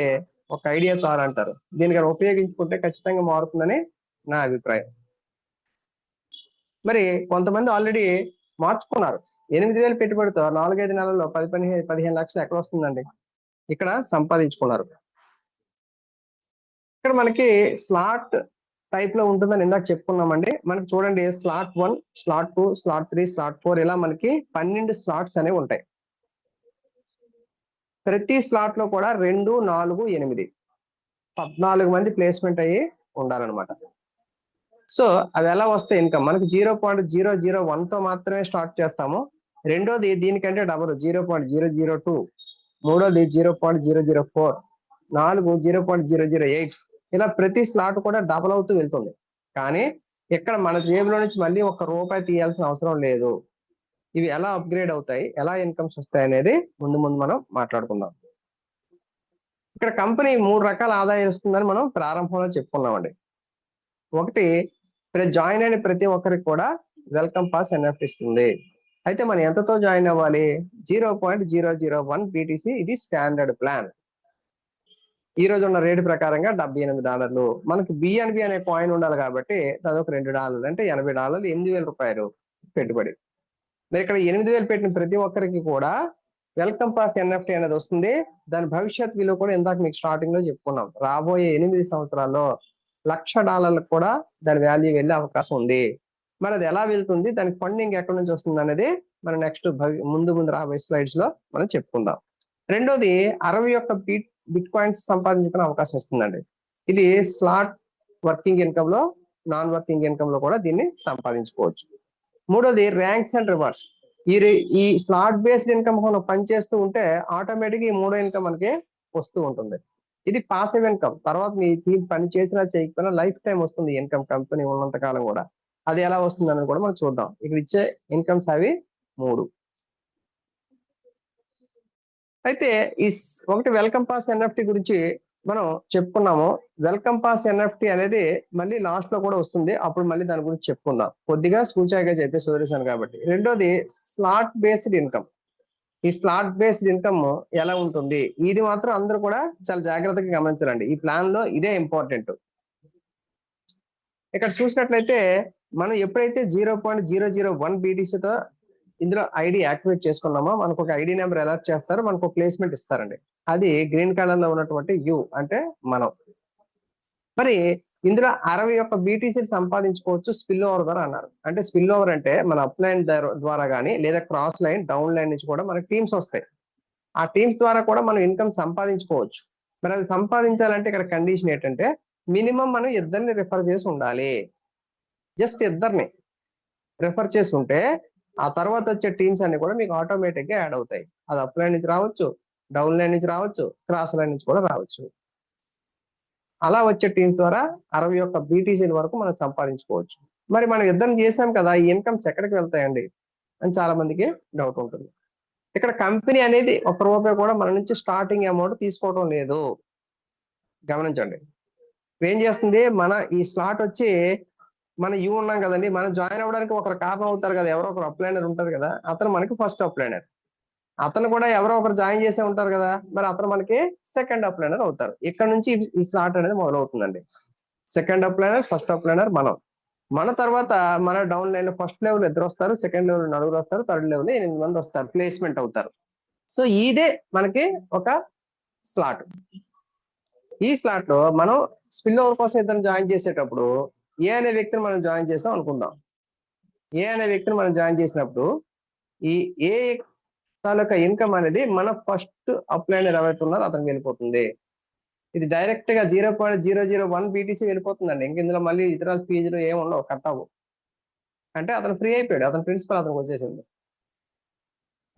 ఒక ఐడియా చాలు అంటారు. దీన్ని ఉపయోగించుకుంటే ఖచ్చితంగా మారుతుందని నా అభిప్రాయం. మరి కొంతమంది ఆల్రెడీ మార్చుకున్నారు. 8,000 పెట్టుబడితో 4-5 నెలల్లో 10-15 లక్షలు ఎక్కడ వస్తుందండి, ఇక్కడ సంపాదించుకున్నారు. ఇక్కడ మనకి స్లాట్ టైప్ లో ఉంటుందని ఇందాక చెప్పుకున్నామండి. మనకి చూడండి స్లాట్ 1, స్లాట్ 2, స్లాట్ 3, స్లాట్ 4 ఇలా మనకి 12 స్లాట్స్ అనేవి ఉంటాయి. ప్రతి స్లాట్ లో కూడా 2, 4, 8 14 మంది ప్లేస్మెంట్ అయ్యి ఉండాలన్నమాట. సో అవి ఎలా వస్తాయి ఇన్కమ్, మనకి 0.001 తో మాత్రమే స్టార్ట్ చేస్తాము. రెండోది దీనికంటే డబుల్ 0.002, మూడోది 0.004, 4 0.008 ఇలా ప్రతి స్లాట్ కూడా డబల్ అవుతూ వెళ్తుంది. కానీ ఇక్కడ మన జేబులో నుంచి మళ్ళీ ₹1 తీయాల్సిన అవసరం లేదు. ఇవి ఎలా అప్గ్రేడ్ అవుతాయి, ఎలా ఇన్కమ్స్ వస్తాయి అనేది ముందు మనం మాట్లాడుకుందాం. ఇక్కడ కంపెనీ 3 రకాల ఆదాయం ఇస్తుందని మనం ప్రారంభంలో చెప్పుకున్నామండి. ఒకటి, జాయిన్ అయిన ప్రతి ఒక్కరికి కూడా వెల్కమ్ పాస్ ఎన్ఎఫ్టీ ఇస్తుంది. అయితే మనం ఎంతతో జాయిన్ అవ్వాలి, 0.001 BTC ఇది స్టాండర్డ్ ప్లాన్. ఈ రోజు ఉన్న రేటు ప్రకారంగా $78. మనకి బిఎన్బి అనే కాయిన్ ఉండాలి కాబట్టి అదొక $2 అంటే $80, ₹8,000 పెట్టుబడి. మరి ఇక్కడ 8,000 పెట్టిన ప్రతి ఒక్కరికి కూడా వెల్కమ్ పాస్ ఎన్ఎఫ్టీ అనేది వస్తుంది. దాని భవిష్యత్ విలువ కూడా ఇందాక మీకు స్టార్టింగ్ లో చెప్పుకున్నాం. రాబోయే 8 సంవత్సరాల్లో $1,00,000 కూడా దాని వాల్యూ వెళ్ళే అవకాశం ఉంది. మరి అది ఎలా వెళ్తుంది, దానికి ఫండింగ్ ఎక్కడి నుంచి వస్తుంది అనేది మనం నెక్స్ట్ ముందు రాబోయే స్లైడ్స్ లో మనం చెప్పుకుందాం. రెండోది 61 బిట్ కాయిన్స్ సంపాదించుకునే అవకాశం ఇస్తుందండి. ఇది స్లాట్ వర్కింగ్ ఇన్కమ్ లో, నాన్ వర్కింగ్ ఇన్కమ్ లో కూడా దీన్ని సంపాదించుకోవచ్చు. మూడోది ర్యాంక్స్ అండ్ రివార్డ్స్. ఈ స్లాట్ బేస్డ్ ఇన్కమ్ మనం పనిచేస్తూ ఉంటే ఆటోమేటిక్ ఈ మూడో ఇన్కమ్ మనకి వస్తూ ఉంటుంది. ఇది పాసివ్ ఇన్కమ్. తర్వాత మీ టీం పని చేసినా చేయకపోయినా లైఫ్ టైం వస్తుంది ఇన్కమ్, కంపెనీ ఉన్నంత కాలం కూడా. అది ఎలా వస్తుంది అనేది కూడా మనం చూద్దాం. ఇక్కడ ఇచ్చే ఇన్కమ్స్ అవి 3. అయితే ఈ ఒకటి వెల్కమ్ పాస్ ఎన్ఎఫ్టీ గురించి మనం చెప్పుకున్నాము. వెల్కమ్ పాస్ ఎన్ఎఫ్టీ అనేది మళ్ళీ లాస్ట్ లో కూడా వస్తుంది, అప్పుడు మళ్ళీ దాని గురించి చెప్పుకుందాం. కొద్దిగా సూచాయిగా చెప్పేసి వదిలేశాను కాబట్టి. రెండోది స్లాట్ బేస్డ్ ఇన్కమ్. ఈ స్లాట్ బేస్డ్ ఇన్కమ్ ఎలా ఉంటుంది, ఇది మాత్రం అందరూ కూడా చాలా జాగ్రత్తగా గమనించాలండి. ఈ ప్లాన్ లో ఇదే ఇంపార్టెంట్. ఇక్కడ చూసినట్లయితే మనం ఎప్పుడైతే 0.001 బీటీసీతో ఇందులో ఐడి యాక్టివేట్ చేసుకున్నామో మనకు ఒక ఐడి నెంబర్ అలర్ట్ చేస్తారు, మనకు ఒక ప్లేస్మెంట్ ఇస్తారండి. అది గ్రీన్ కలర్ లో ఉన్నటువంటి యు అంటే మనం. మరి ఇందులో 61 బీటీసీలు సంపాదించుకోవచ్చు స్పిల్ ఓవర్ ద్వారా అన్నారు. అంటే స్పిల్ ఓవర్ అంటే మన అప్ లైన్ ద్వారా కానీ లేదా క్రాస్ లైన్ డౌన్ లైన్ నుంచి కూడా మనకి టీమ్స్ వస్తాయి. ఆ టీమ్స్ ద్వారా కూడా మనం ఇన్కమ్ సంపాదించుకోవచ్చు. మరి అది సంపాదించాలంటే ఇక్కడ కండిషన్ ఏంటంటే మినిమం మనం ఇద్దరిని రిఫర్ చేసి ఉండాలి. జస్ట్ ఇద్దరిని రిఫర్ చేసి ఉంటే ఆ తర్వాత వచ్చే టీమ్స్ అన్ని కూడా మీకు ఆటోమేటిక్ గా యాడ్ అవుతాయి. అది అప్ లైన్ నుంచి రావచ్చు, డౌన్ లైన్ నుంచి రావచ్చు, క్రాస్ లైన్ నుంచి కూడా రావచ్చు. అలా వచ్చే టీమ్స్ ద్వారా 61 బీటీసీల వరకు మనం సంపాదించుకోవచ్చు. మరి మనం ఇద్దరం చేసాం కదా, ఈ ఇన్కమ్స్ ఎక్కడికి వెళ్తాయండి అని చాలా మందికి డౌట్ ఉంటుంది. ఇక్కడ కంపెనీ అనేది 1 రూపాయి కూడా మన నుంచి స్టార్టింగ్ అమౌంట్ తీసుకోవడం లేదు. గమనించండి. ఏం చేస్తుంది, మన ఈ స్లాట్ వచ్చి మన యూ ఉన్నాం కదండి, మనం జాయిన్ అవ్వడానికి ఒకరు కారణం అవుతారు కదా, ఎవరో ఒకరు అప్లైనర్ ఉంటారు కదా, అతను మనకి ఫస్ట్ అప్లైనర్. అతను కూడా ఎవరో ఒకరు జాయిన్ చేసే ఉంటారు కదా, మరి అతను మనకి సెకండ్ అప్లైనర్ అవుతారు. ఇక్కడ నుంచి ఈ స్లాట్ అనేది మొదలవుతుందండి. సెకండ్ అప్లైనర్, ఫస్ట్ అప్లైనర్ మనం. మన తర్వాత మన డౌన్ లైన్ ఫస్ట్ లెవెల్ 2 వస్తారు, సెకండ్ లెవెల్ 4 వస్తారు, థర్డ్ లెవెల్ 8 మంది వస్తారు, ప్లేస్మెంట్ అవుతారు. సో ఇదే మనకి ఒక స్లాట్. ఈ స్లాట్ లో మనం స్పిల్ ఓవర్ కోసం ఇద్దరు జాయిన్ చేసేటప్పుడు ఏ అనే వ్యక్తిని మనం జాయిన్ చేసాం అనుకుందాం. ఏ అనే వ్యక్తిని మనం జాయిన్ చేసినప్పుడు ఈ ఏ తాలూకా ఇన్కమ్ అనేది మన ఫస్ట్ అప్లైనర్ ఎవరైతే ఉన్నారో అతనికి వెళ్ళిపోతుంది. ఇది డైరెక్ట్ గా 0.001 బీటీసీ వెళ్ళిపోతుందండి. ఇంక ఇందులో మళ్ళీ ఇతర ఫీజులు ఏమి ఉండవు, కట్ అవ్వు. అంటే అతను ఫ్రీ అయిపోయాడు, అతని ప్రిన్సిపల్ అతనికి వచ్చేసింది.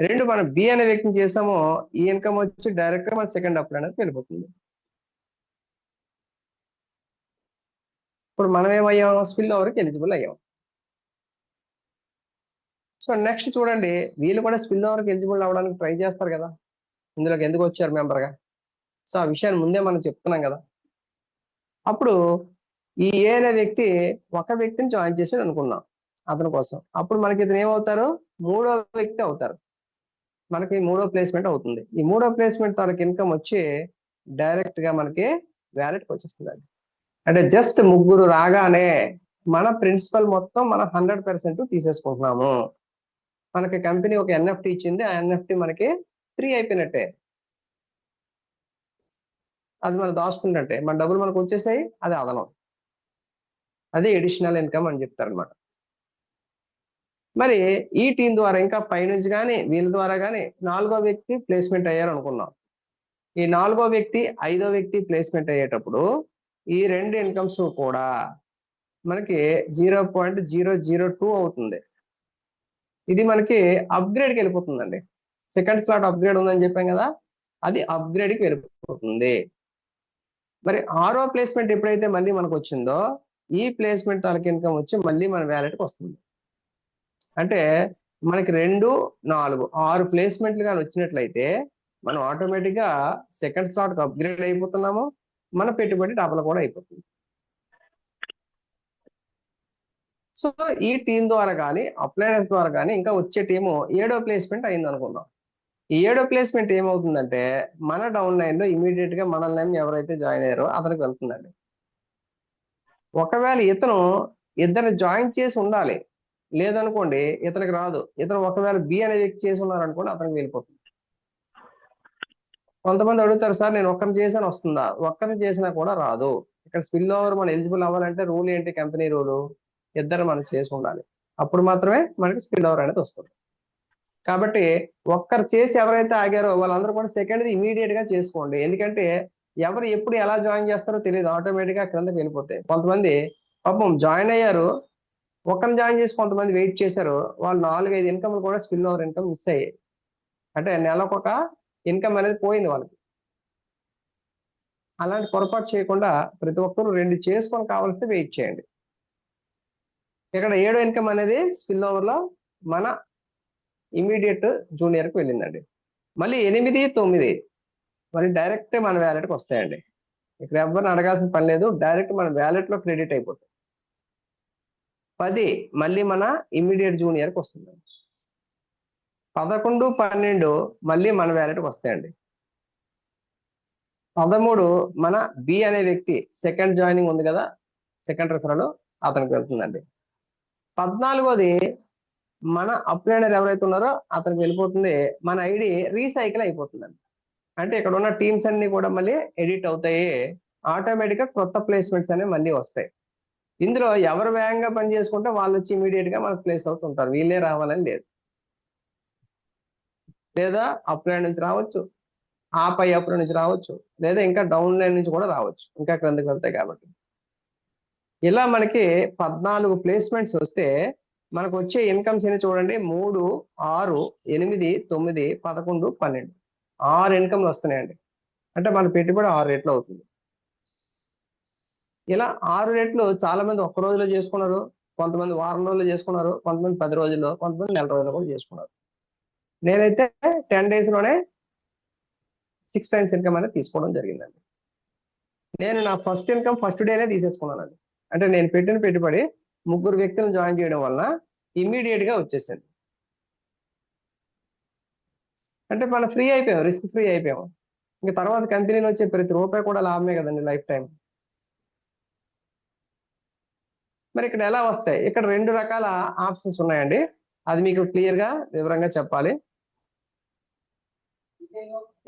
రెండు మనం బి అనే వ్యక్తిని చేసామో ఈ ఇన్కమ్ వచ్చి డైరెక్ట్ గా మన సెకండ్ అప్లైనర్కి వెళ్ళిపోతుంది. ఇప్పుడు మనం ఏమయ్యాం, స్పిల్ ఓవర్కి ఎలిజిబుల్ అయ్యాం. సో నెక్స్ట్ చూడండి, వీళ్ళు కూడా స్పిల్ ఓవర్కి ఎలిజిబుల్ అవ్వడానికి ట్రై చేస్తారు కదా, ఇందులోకి ఎందుకు వచ్చారు మెంబర్గా. సో ఆ విషయాన్ని ముందే మనం చెప్తున్నాం కదా. అప్పుడు ఈ ఏ అనే వ్యక్తి ఒక వ్యక్తిని జాయిన్ చేసాడు అనుకుందాం అతని కోసం. అప్పుడు మనకి ఇతను ఏమవుతారు, మూడో వ్యక్తి అవుతారు. మనకి మూడో ప్లేస్మెంట్ అవుతుంది. ఈ మూడో ప్లేస్మెంట్ తాలూకు ఇన్కమ్ వచ్చి డైరెక్ట్ గా మనకి వ్యాలెట్కి వచ్చేస్తుంది. అంటే జస్ట్ ముగ్గురు రాగానే మన ప్రిన్సిపల్ మొత్తం మనం 100% తీసేసుకుంటున్నాము. మనకి కంపెనీ ఒక ఎన్ఎఫ్టీ ఇచ్చింది, ఆ ఎన్ఎఫ్టీ మనకి ఫ్రీ అయిపోయినట్టే. అది మనం దాచుకున్నట్టే, మన డబ్బులు మనకు వచ్చేసాయి, అది అదనం, అది ఎడిషనల్ ఇన్కమ్ అని చెప్తారనమాట. మరి ఈ టీం ద్వారా ఇంకా పైనుంచి కానీ వీళ్ళ ద్వారా కానీ నాలుగో వ్యక్తి ప్లేస్మెంట్ అయ్యారు అనుకుందాం. ఈ నాలుగో వ్యక్తి ఐదో వ్యక్తి ప్లేస్మెంట్ అయ్యేటప్పుడు ఈ రెండు ఇన్కమ్స్ కూడా మనకి 0.002 అవుతుంది. ఇది మనకి అప్గ్రేడ్కి వెళ్ళిపోతుందండి. సెకండ్ స్లాట్ అప్గ్రేడ్ ఉందని చెప్పాం కదా, అది అప్గ్రేడ్కి వెళ్ళిపోతుంది. మరి ఆరో ప్లేస్మెంట్ ఎప్పుడైతే మళ్ళీ మనకు వచ్చిందో ఈ ప్లేస్మెంట్ తాలూకు ఇన్కమ్ వచ్చి మళ్ళీ మన వ్యాలెట్కి వస్తుంది. అంటే మనకి 2, 4, 6 ప్లేస్మెంట్లు కానీ వచ్చినట్లయితే మనం ఆటోమేటిక్ గా సెకండ్ స్లాట్ అప్గ్రేడ్ అయిపోతున్నాము, మన పెట్టుబడి డబల్ కూడా అయిపోతుంది. సో ఈ టీం ద్వారా కానీ అప్లైనర్స్ ద్వారా కానీ ఇంకా వచ్చే టీము 7వ ప్లేస్మెంట్ అయింది అనుకుందాం. ఈ 7వ ప్లేస్మెంట్ ఏమవుతుందంటే మన డౌన్ లైన్ లో ఇమీడియట్ గా మన లైన్ ఎవరైతే జాయిన్ అయ్యారో అతనికి వెళ్తుందండి. ఒకవేళ ఇతను ఇద్దరు జాయిన్ చేసి ఉండాలి, లేదనుకోండి ఇతనికి రాదు. ఇతను ఒకవేళ బి అనే వ్యక్తి చేసి ఉన్నారనుకోండి అతనికి వెళ్ళిపోతుంది. కొంతమంది అడుగుతారు, సార్ నేను ఒక్కరిని చేసాను వస్తుందా? ఒక్కరిని చేసినా కూడా రాదు. ఇక్కడ స్పిల్ ఓవర్ మనం ఎలిజిబుల్ అవ్వాలంటే రూల్ ఏంటి, కంపెనీ రూలు ఇద్దరు మనం చేసి ఉండాలి, అప్పుడు మాత్రమే మనకి స్పిల్ ఓవర్ అనేది వస్తుంది. కాబట్టి ఒక్కరు చేసి ఎవరైతే ఆగారో వాళ్ళందరూ కూడా సెకండ్ ఇమీడియట్ గా చేసుకోండి. ఎందుకంటే ఎవరు ఎప్పుడు ఎలా జాయిన్ చేస్తారో తెలియదు, ఆటోమేటిక్ గా కిందకి వెళ్ళిపోతాయి. కొంతమంది పాపం జాయిన్ అయ్యారు, ఒక్కరిని జాయిన్ చేసి కొంతమంది వెయిట్ చేశారు, వాళ్ళు 4-5 ఇన్కమ్ కూడా స్పిల్ ఓవర్ ఇన్కమ్ మిస్ అయ్యాయి. అంటే నెలకొక ఇన్కమ్ అనేది పోయింది వాళ్ళకి. అలాంటి పొరపాటు చేయకుండా ప్రతి ఒక్కరు 2 చేసుకొని కావాల్సి వెయిట్ చేయండి. ఇక్కడ 7వ ఇన్కమ్ అనేది స్పిల్ ఓవర్ లో మన ఇమీడియట్ జూనియర్ కి వెళ్ళిందండి. మళ్ళీ 8, 9 మరి డైరెక్ట్ మన వ్యాలెట్కి వస్తాయండి. ఇక్కడ ఎవరిని అడగాల్సిన పని లేదు, డైరెక్ట్ మన వ్యాలెట్ లో క్రెడిట్ అయిపోతుంది. 10 మళ్ళీ మన ఇమీడియట్ జూనియర్కి వస్తుంది. 11, 12 మళ్ళీ మన వ్యాలెట్కి వస్తాయండి. 13 మన బి అనే వ్యక్తి సెకండ్ జాయినింగ్ ఉంది కదా, సెకండ్ రిఫరల్ అతనికి వెళ్తుందండి. 14వది మన అప్లైనర్ ఎవరైతే ఉన్నారో అతనికి వెళ్ళిపోతుంది, మన ఐడి రీసైకిల్ అయిపోతుందండి. అంటే ఇక్కడ ఉన్న టీమ్స్ అన్ని కూడా మళ్ళీ ఎడిట్ అవుతాయి, ఆటోమేటిక్ గా కొత్త ప్లేస్మెంట్స్ అనేవి మళ్ళీ వస్తాయి. ఇందులో ఎవరు వేగంగా పని చేసుకుంటే వాళ్ళు వచ్చి ఇమీడియట్ గా మనకు ప్లేస్ అవుతుంటారు, వీళ్ళే రావాలని లేదు. లేదా అప్లైన్ నుంచి రావచ్చు, ఆ పై అప్లైన్ నుంచి రావచ్చు, లేదా ఇంకా డౌన్ లైన్ నుంచి కూడా రావచ్చు, ఇంకా క్రిందకి వెళ్తాయి కాబట్టి. ఇలా మనకి 14 ప్లేస్మెంట్స్ వస్తే మనకు వచ్చే ఇన్కమ్స్ ఎన్ని చూడండి, 3, 6, 8, 9, 11, 12, 6 ఇన్కమ్లు వస్తున్నాయండి. అంటే మన పెట్టుబడి 6 రెట్లు అవుతుంది. ఇలా 6 రెట్లు చాలా మంది ఒక్క రోజులో చేసుకున్నారు, కొంతమంది వారం రోజుల్లో చేసుకున్నారు, కొంతమంది 10 రోజుల్లో, కొంతమంది నెల రోజుల్లో కూడా చేసుకున్నారు. నేనైతే 10 days లోనే 6 times ఇన్కమ్ అనేది తీసుకోవడం జరిగిందండి. నేను నా ఫస్ట్ ఇన్కమ్ ఫస్ట్ డేనే తీసేసుకున్నానండి. అంటే నేను పెట్టిన పెట్టుబడి 3 వ్యక్తులను జాయిన్ చేయడం వల్ల ఇమ్మీడియట్ గా వచ్చేసింది. అంటే మనం ఫ్రీ అయిపోయాం, రిస్క్ ఫ్రీ అయిపోయాం. ఇంకా తర్వాత కంపెనీలో వచ్చే ప్రతి రూపాయి కూడా లాభమే కదండి లైఫ్ టైం. మరి ఇక్కడ ఎలా వస్తాయి? ఇక్కడ 2 రకాల ఆప్షన్స్ ఉన్నాయండి, అది మీకు క్లియర్ గా వివరంగా చెప్పాలి.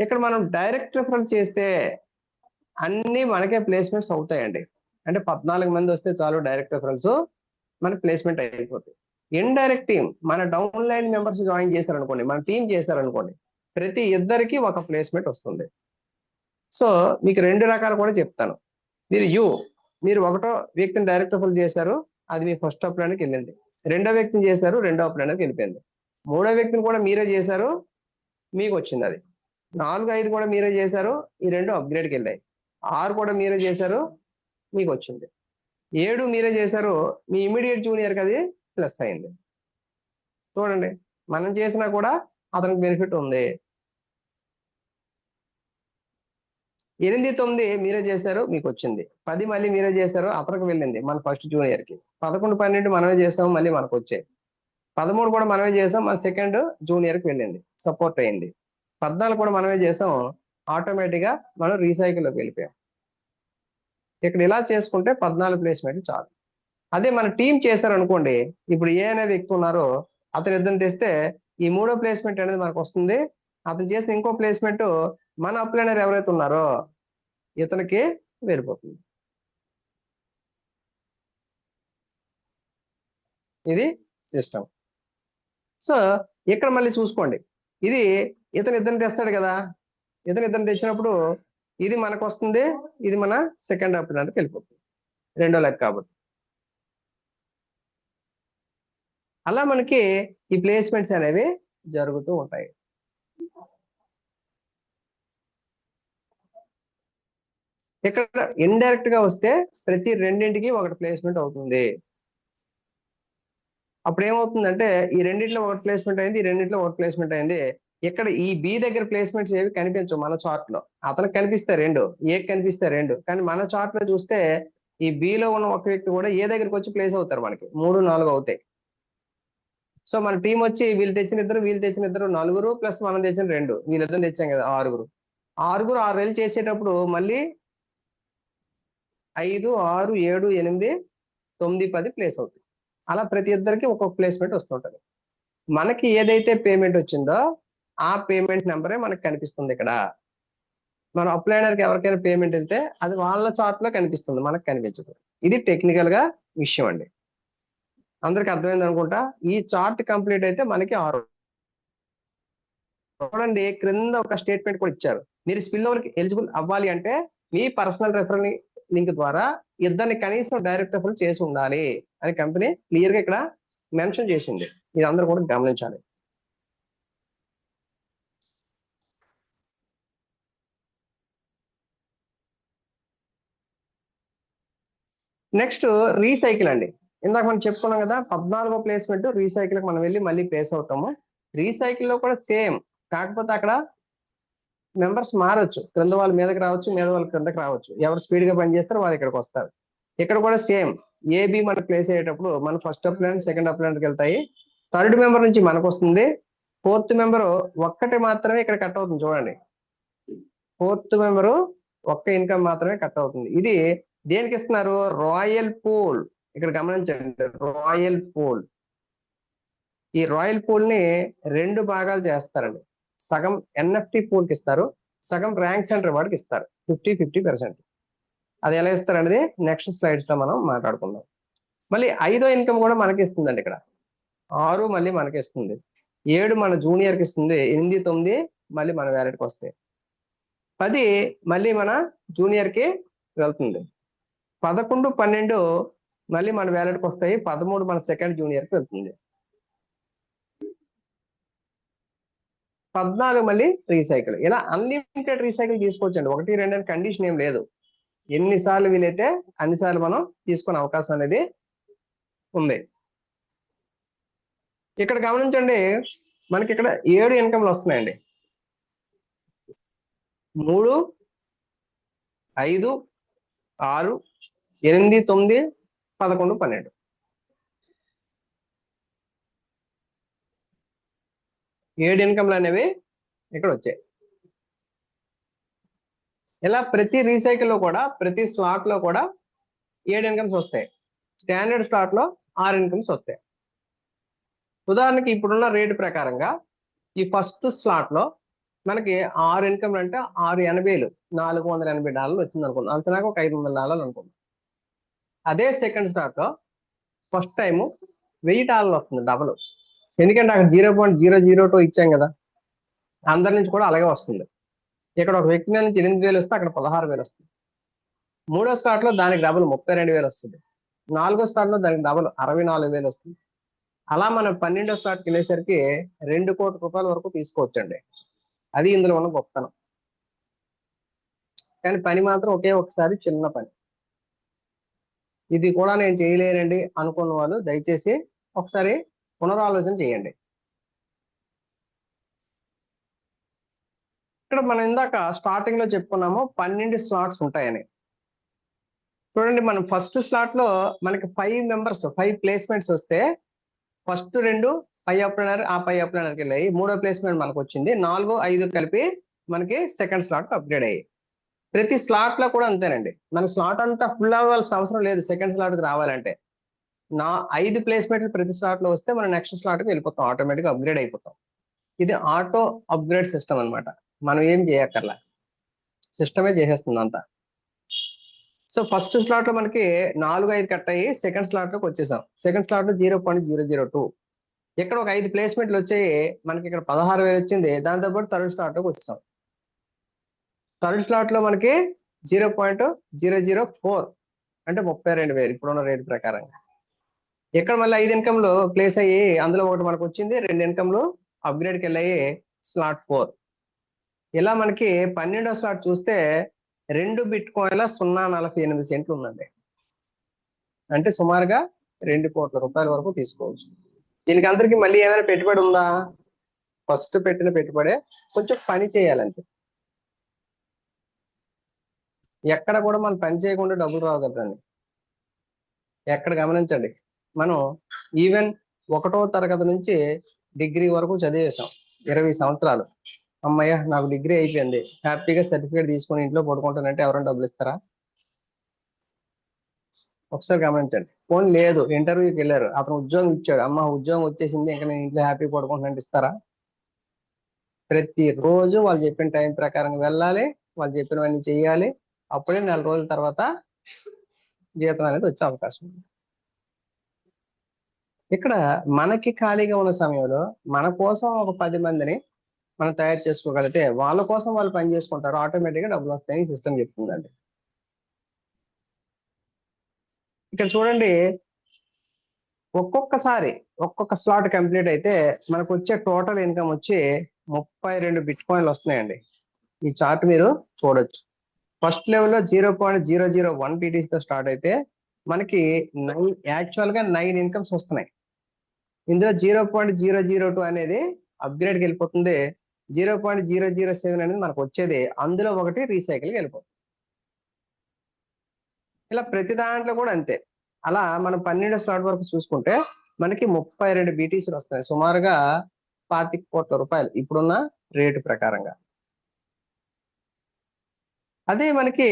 ఇక్కడ మనం డైరెక్ట్ రిఫరల్ చేస్తే అన్ని మనకే ప్లేస్మెంట్స్ అవుతాయండి. అంటే 14 మంది వస్తే చాలు డైరెక్ట్ రిఫరల్స్, మన ప్లేస్మెంట్ అయిపోతాయి. ఇండైరెక్ట్ టీమ్, మన డౌన్ లైన్ మెంబర్స్ జాయిన్ చేశారనుకోండి, మన టీం చేశారనుకోండి, ప్రతి ఇద్దరికి ఒక ప్లేస్మెంట్ వస్తుంది. సో మీకు 2 రకాలు కూడా చెప్తాను. మీరు ఒకటో వ్యక్తిని డైరెక్ట్ రిఫరల్ చేశారు, అది మీ ఫస్ట్ అప్లైన్కి వెళ్ళింది. రెండో వ్యక్తిని చేశారు, రెండో అప్లైన్కి వెళ్ళిపోయింది. మూడో వ్యక్తిని కూడా మీరే చేశారు, మీకు వచ్చింది అది. 4, 5 కూడా మీరే చేశారు, ఈ 2 అప్గ్రేడ్కి వెళ్ళాయి. 6 కూడా మీరే చేశారు, మీకు వచ్చింది. 7 మీరే చేశారు, మీ ఇమీడియట్ జూనియర్కి అది ప్లస్ అయింది. చూడండి, మనం చేసినా కూడా అతనికి బెనిఫిట్ ఉంది. 8, 9 మీరే చేశారు, మీకు వచ్చింది. 10 మళ్ళీ మీరే చేశారు, అతనికి వెళ్ళింది, మన ఫస్ట్ జూనియర్కి. 11, 12 మనమే చేసాం, మళ్ళీ మనకు వచ్చాయి. 13 కూడా మనమే చేసాం, మన సెకండ్ జూనియర్కి వెళ్ళింది, సపోర్ట్ అయింది. 14 కూడా మనమే చేసాం, ఆటోమేటిక్గా మనం రీసైకిల్లోకి వెళ్ళిపోయాం. ఇక్కడ ఇలా చేసుకుంటే 14 ప్లేస్మెంట్ చాలు. అదే మన టీం చేశారనుకోండి, ఇప్పుడు ఏ అనే వ్యక్తి ఉన్నారో అతను ఇద్దరిని తెస్తే ఈ 3వ ప్లేస్మెంట్ అనేది మనకు వస్తుంది. అతను చేసిన ఇంకో ప్లేస్మెంట్ మన అప్లైనర్ ఎవరైతే ఉన్నారో ఇతనికి వెళ్ళిపోతుంది. ఇది సిస్టమ్. సో ఇక్కడ మళ్ళీ చూసుకోండి, ఇది ఇద్దరిని తెస్తాడు కదా, ఇద్దరిని తెచ్చినప్పుడు ఇది మనకు వస్తుంది, ఇది మన సెకండ్ అప్లైనర్కి వెళ్ళిపోతుంది, రెండో లెక్క కాబట్టి. అలా మనకి ఈ ప్లేస్మెంట్స్ అనేవి జరుగుతూ ఉంటాయి. ఇక్కడ ఇండైరెక్ట్ గా వస్తే ప్రతి రెండింటికి ఒకటి ప్లేస్మెంట్ అవుతుంది. అప్పుడు ఏమవుతుందంటే ఈ రెండింటిలో ఒకటి ప్లేస్మెంట్ అయింది, ఈ రెండింటిలో ఒకటి ప్లేస్మెంట్ అయింది. ఇక్కడ ఈ బి దగ్గర ప్లేస్మెంట్స్ ఏవి కనిపించవు మన చార్ట్ లో. అతనికి కనిపిస్తాయి 2, ఏ కనిపిస్తాయి 2, కానీ మన చార్ట్ లో చూస్తే ఈ బిలో ఉన్న ఒక వ్యక్తి కూడా ఏ దగ్గరికి వచ్చి ప్లేస్ అవుతారు, మనకి 3, 4 అవుతాయి. సో మన టీం వచ్చి వీళ్ళు తెచ్చిన ఇద్దరు, వీళ్ళు తెచ్చిన ఇద్దరు, 4 ప్లస్ మనం తెచ్చిన 2, వీళ్ళిద్దరు తెచ్చాం కదా 6. 6 రెళ్ళు చేసేటప్పుడు మళ్ళీ 5, 6, 7, 8, 9, 10 ప్లేస్ అవుతాయి. అలా ప్రతి ఇద్దరికి ఒక్కొక్క ప్లేస్మెంట్ వస్తుంటది. మనకి ఏదైతే పేమెంట్ వచ్చిందో ఆ పేమెంట్ నెంబరే మనకు కనిపిస్తుంది. ఇక్కడ మన అప్లైనర్కి ఎవరికైనా పేమెంట్ వెళ్తే అది వాళ్ళ చార్ట్ లో కనిపిస్తుంది, మనకు కనిపించదు. ఇది టెక్నికల్ గా విషయం అండి. అందరికి అర్థమైంది అనుకుంటా. ఈ చార్ట్ కంప్లీట్ అయితే మనకి 6. చూడండి, క్రింద ఒక స్టేట్మెంట్ కూడా ఇచ్చారు, మీరు స్పిల్ ఓవర్కి ఎలిజిబుల్ అవ్వాలి అంటే మీ పర్సనల్ రెఫరల్ లింక్ ద్వారా ఇద్దరిని కనీసం డైరెక్ట్ రెఫరల్ చేసి ఉండాలి అని కంపెనీ క్లియర్ గా ఇక్కడ మెన్షన్ చేసింది. ఇది అందరూ కూడా గమనించాలి. నెక్స్ట్ రీసైకిల్ అండి. ఇందాక మనం చెప్పుకున్నాం కదా, 14వ ప్లేస్మెంట్ రీసైకిల్ మనం వెళ్ళి మళ్ళీ ప్లేస్ అవుతాము. రీసైకిల్ లో కూడా సేమ్, కాకపోతే అక్కడ మెంబర్స్ మారొచ్చు, క్రింద వాళ్ళు మీదకి రావచ్చు, మీద వాళ్ళు క్రిందకి రావచ్చు. ఎవరు స్పీడ్ గా పనిచేస్తారో వాళ్ళు ఇక్కడికి వస్తారు. ఇక్కడ కూడా సేమ్, ఏబి మనం ప్లేస్ అయ్యేటప్పుడు మన ఫస్ట్ అప్లైన్, సెకండ్ అప్లైన్కి వెళ్తాయి. థర్డ్ మెంబర్ నుంచి మనకు వస్తుంది. 4th మెంబర్ ఒక్కటి మాత్రమే ఇక్కడ కట్ అవుతుంది. చూడండి, 4th మెంబరు ఒక్క ఇన్కమ్ మాత్రమే కట్ అవుతుంది. ఇది దేనికి ఇస్తున్నారు? రాయల్ పూల్ ఇక్కడ గమనించండి, రాయల్ పూల్. ఈ రాయల్ పూల్ ని 2 భాగాలు చేస్తారండి. సగం ఎన్ఎఫ్టి పూల్ కి ఇస్తారు, సగం ర్యాంక్ సెంటర్ వాడికి ఇస్తారు. 50-50%. అది ఎలా ఇస్తారనేది నెక్స్ట్ స్లైడ్స్ లో మనం మాట్లాడుకుందాం. మళ్ళీ 5వ ఇన్కమ్ కూడా మనకి ఇస్తుందండి. ఇక్కడ 6 మళ్ళీ మనకి ఇస్తుంది, 7 మన జూనియర్ కి ఇస్తుంది, 8, 9 మళ్ళీ మన వ్యాలెట్కి వస్తాయి, 10 మళ్ళీ మన జూనియర్ కి వెళ్తుంది, 11, 12 మళ్ళీ మన వ్యాలెట్కి వస్తాయి, 13 మన సెకండ్ జూనియర్ కి వెళ్తుంది, 14 మళ్ళీ రీసైకిల్. ఇలా అన్లిమిటెడ్ రీసైకిల్ తీసుకోవచ్చండి. 1, 2 అని కండిషన్ ఏం లేదు. ఎన్నిసార్లు వీలైతే అన్నిసార్లు మనం తీసుకునే అవకాశం అనేది ఉంది. ఇక్కడ గమనించండి, మనకి ఇక్కడ 7 ఇన్కమ్లు వస్తున్నాయండి. 3, 5, 6, 8, 9, 11, 12. 7 ఇన్కమ్లు అనేవి ఇక్కడ వచ్చాయి. ఇలా ప్రతి రీసైకిల్ లో కూడా, ప్రతి స్లాట్ లో కూడా 7 ఇన్కమ్స్ వస్తాయి. స్టాండర్డ్ స్లాట్ లో 6 ఇన్కమ్స్ వస్తాయి. ఉదాహరణకి ఇప్పుడున్న రేటు ప్రకారంగా ఈ ఫస్ట్ స్లాట్ లో మనకి 6 ఇన్కమ్లు అంటే 680,000, $480 వచ్చింది అనుకుందాం. అంచనాకు ఒక $500 అనుకుందాం. అదే సెకండ్ స్లాట్ లో ఫస్ట్ టైము $1000 వస్తుంది, డబుల్. ఎందుకంటే అక్కడ 0.002 ఇచ్చాం కదా, అందరి నుంచి కూడా అలాగే వస్తుంది. ఇక్కడ ఒక వ్యక్తి మీద నుంచి 8,000 వస్తే అక్కడ 16,000 వస్తుంది. మూడో స్లాట్ లో దానికి డబుల్ 32,000 వస్తుంది. 4వ స్లాట్ లో దానికి డబుల్ 64,000 వస్తుంది. అలా మనం 12వ స్లాట్కి వెళ్ళేసరికి 2 కోట్ల రూపాయల వరకు తీసుకోవచ్చండి. అది ఇందులో ఉన్న గొప్పతనం. కానీ పని మాత్రం ఒకే ఒకసారి చిన్న పని. ఇది కూడా నేను చేయలేనండి అనుకున్న వాళ్ళు దయచేసి ఒకసారి పునరాలోచన చేయండి. ఇక్కడ మనం ఇందాక స్టార్టింగ్ లో చెప్పుకున్నాము 12 స్లాట్స్ ఉంటాయని. చూడండి, మనం ఫస్ట్ స్లాట్ లో మనకి 5 మెంబర్స్ 5 ప్లేస్మెంట్స్ వస్తే ఫస్ట్ 2 పై అప్లైనర్, ఆ పై అప్లైనర్కి వెళ్ళాయి. 3వ ప్లేస్మెంట్ మనకు వచ్చింది. 4, 5 కలిపి మనకి సెకండ్ స్లాట్ అప్గ్రేడ్ అయ్యాయి. ప్రతి స్లాట్ లో కూడా అంతేనండి. మన స్లాట్ అంతా ఫుల్ అవ్వాల్సిన అవసరం లేదు సెకండ్ స్లాట్కి రావాలంటే. 5 ప్లేస్మెంట్లు ప్రతి స్లాట్ లో వస్తే మనం నెక్స్ట్ స్లాట్కి వెళ్ళిపోతాం, ఆటోమేటిక్గా అప్గ్రేడ్ అయిపోతాం. ఇది ఆటో అప్గ్రేడ్ సిస్టమ్ అనమాట. మనం ఏం చేయక్కర్లా, సిస్టమే చేసేస్తుంది అంతా. సో ఫస్ట్ స్లాట్ లో మనకి 4, 5 కట్ అయ్యి సెకండ్ స్లాట్ లోకి వచ్చేసాం. సెకండ్ స్లాట్ లో 0.002. ఇక్కడ ఒక 5 ప్లేస్మెంట్లు వచ్చాయి, మనకి ఇక్కడ 16,000 వచ్చింది. దాంతో పాటు థర్డ్ స్లాట్ లోకి వచ్చేసాం. థర్డ్ స్లాట్ లో మనకి 0.004 అంటే 32,000 ఇప్పుడున్న రేట్ ప్రకారంగా. ఇక్కడ మళ్ళీ 5 ఇన్కమ్లు ప్లేస్ అయ్యి అందులో ఒకటి మనకు వచ్చింది, 2 ఇన్కమ్లు అప్గ్రేడ్కి వెళ్ళాయి, స్లాట్ 4. ఇలా మనకి 12వ స్లాట్ చూస్తే 2 బిట్ కాయిన్ల 0.48 సెంట్లు ఉందండి. అంటే సుమారుగా 2 కోట్ల రూపాయల వరకు తీసుకోవచ్చు. దీనికి అందరికి మళ్ళీ ఏమైనా పెట్టుబడి ఉందా? ఫస్ట్ పెట్టిన పెట్టుబడే, కొంచెం పని చేయాలంటే. ఎక్కడ కూడా మనం పని చేయకుండా డబ్బులు రావు కదండి. ఎక్కడ గమనించండి, మనం ఈవెన్ 1వ తరగతి నుంచి డిగ్రీ వరకు చదివేశాం, 20 సంవత్సరాలు. అమ్మయ్య నాకు డిగ్రీ అయిపోయింది, హ్యాపీగా సర్టిఫికేట్ తీసుకొని ఇంట్లో పడుకుంటానంటే ఎవరైనా డబ్బులు ఇస్తారా? ఒకసారి గమనించండి. ఫోన్ లేదు, ఇంటర్వ్యూకి వెళ్ళారు, అతను ఉద్యోగం ఇచ్చాడు, అమ్మ ఉద్యోగం వచ్చేసింది ఇంకా నేను ఇంట్లో హ్యాపీ పడుకుంటానంటే ఇస్తారా? ప్రతిరోజు వాళ్ళు చెప్పిన టైం ప్రకారం వెళ్ళాలి, వాళ్ళు చెప్పినవన్నీ చెయ్యాలి. అప్పుడే 4 రోజుల తర్వాత జీతం అనేది వచ్చే అవకాశం ఉంది. ఇక్కడ మనకి ఖాళీగా ఉన్న సమయంలో మన కోసం ఒక 10 మందిని మనం తయారు చేసుకోగలిగితే వాళ్ళ కోసం వాళ్ళు పని చేసుకుంటారు, ఆటోమేటిక్గా డబ్బులు వస్తాయని సిస్టమ్ చెప్తుందండి. ఇక్కడ చూడండి, ఒక్కొక్కసారి ఒక్కొక్క స్లాట్ కంప్లీట్ అయితే మనకు వచ్చే టోటల్ ఇన్కమ్ వచ్చి 32 బిట్ కాయిన్లు వస్తున్నాయండి. ఈ చార్ట్ మీరు చూడొచ్చు. ఫస్ట్ లెవెల్లో 0.001 టీటీసీతో స్టార్ట్ అయితే మనకి యాక్చువల్గా 9 ఇన్కమ్స్ వస్తున్నాయి. ఇందులో 0.002 అనేది అప్గ్రేడ్కి వెళ్ళిపోతుంది, 0.007 అనేది మనకు వచ్చేది, అందులో ఒకటి రీసైకిల్కి వెళ్ళిపోతుంది. ఇలా ప్రతి దాంట్లో కూడా అంతే. అలా మనం 12వ స్లాట్ వరకు చూసుకుంటే మనకి 32 బీటీసీలు వస్తాయి, సుమారుగా 25 కోట్ల రూపాయలు ఇప్పుడున్న రేటు ప్రకారంగా. అదే మనకి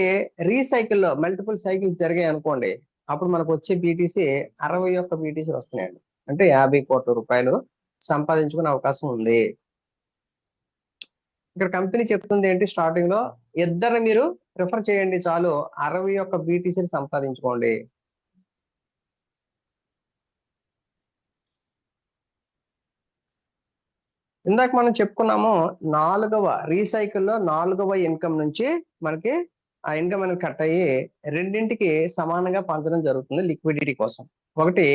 రీసైకిల్లో మల్టిపుల్ సైకిల్స్ జరిగాయి అనుకోండి, అప్పుడు మనకు వచ్చే బీటీసీ 61 బీటీసీ వస్తున్నాయండి. అంటే 50 కోట్ల రూపాయలు సంపాదించుకునే అవకాశం ఉంది. ఇక్కడ కంపెనీ చెప్తుంది ఏంటి, స్టార్టింగ్ లో ఇద్దరిని మీరు ప్రిఫర్ చేయండి చాలు, 61 బీటీసీని సంపాదించుకోండి. ఇందాక మనం చెప్పుకున్నాము, 4వ రీసైకిల్లో 4వ ఇన్కమ్ నుంచి మనకి ఆ ఇన్కమ్ అనేది కట్ అయ్యి రెండింటికి సమానంగా పంచడం జరుగుతుంది లిక్విడిటీ కోసం. ఒకటి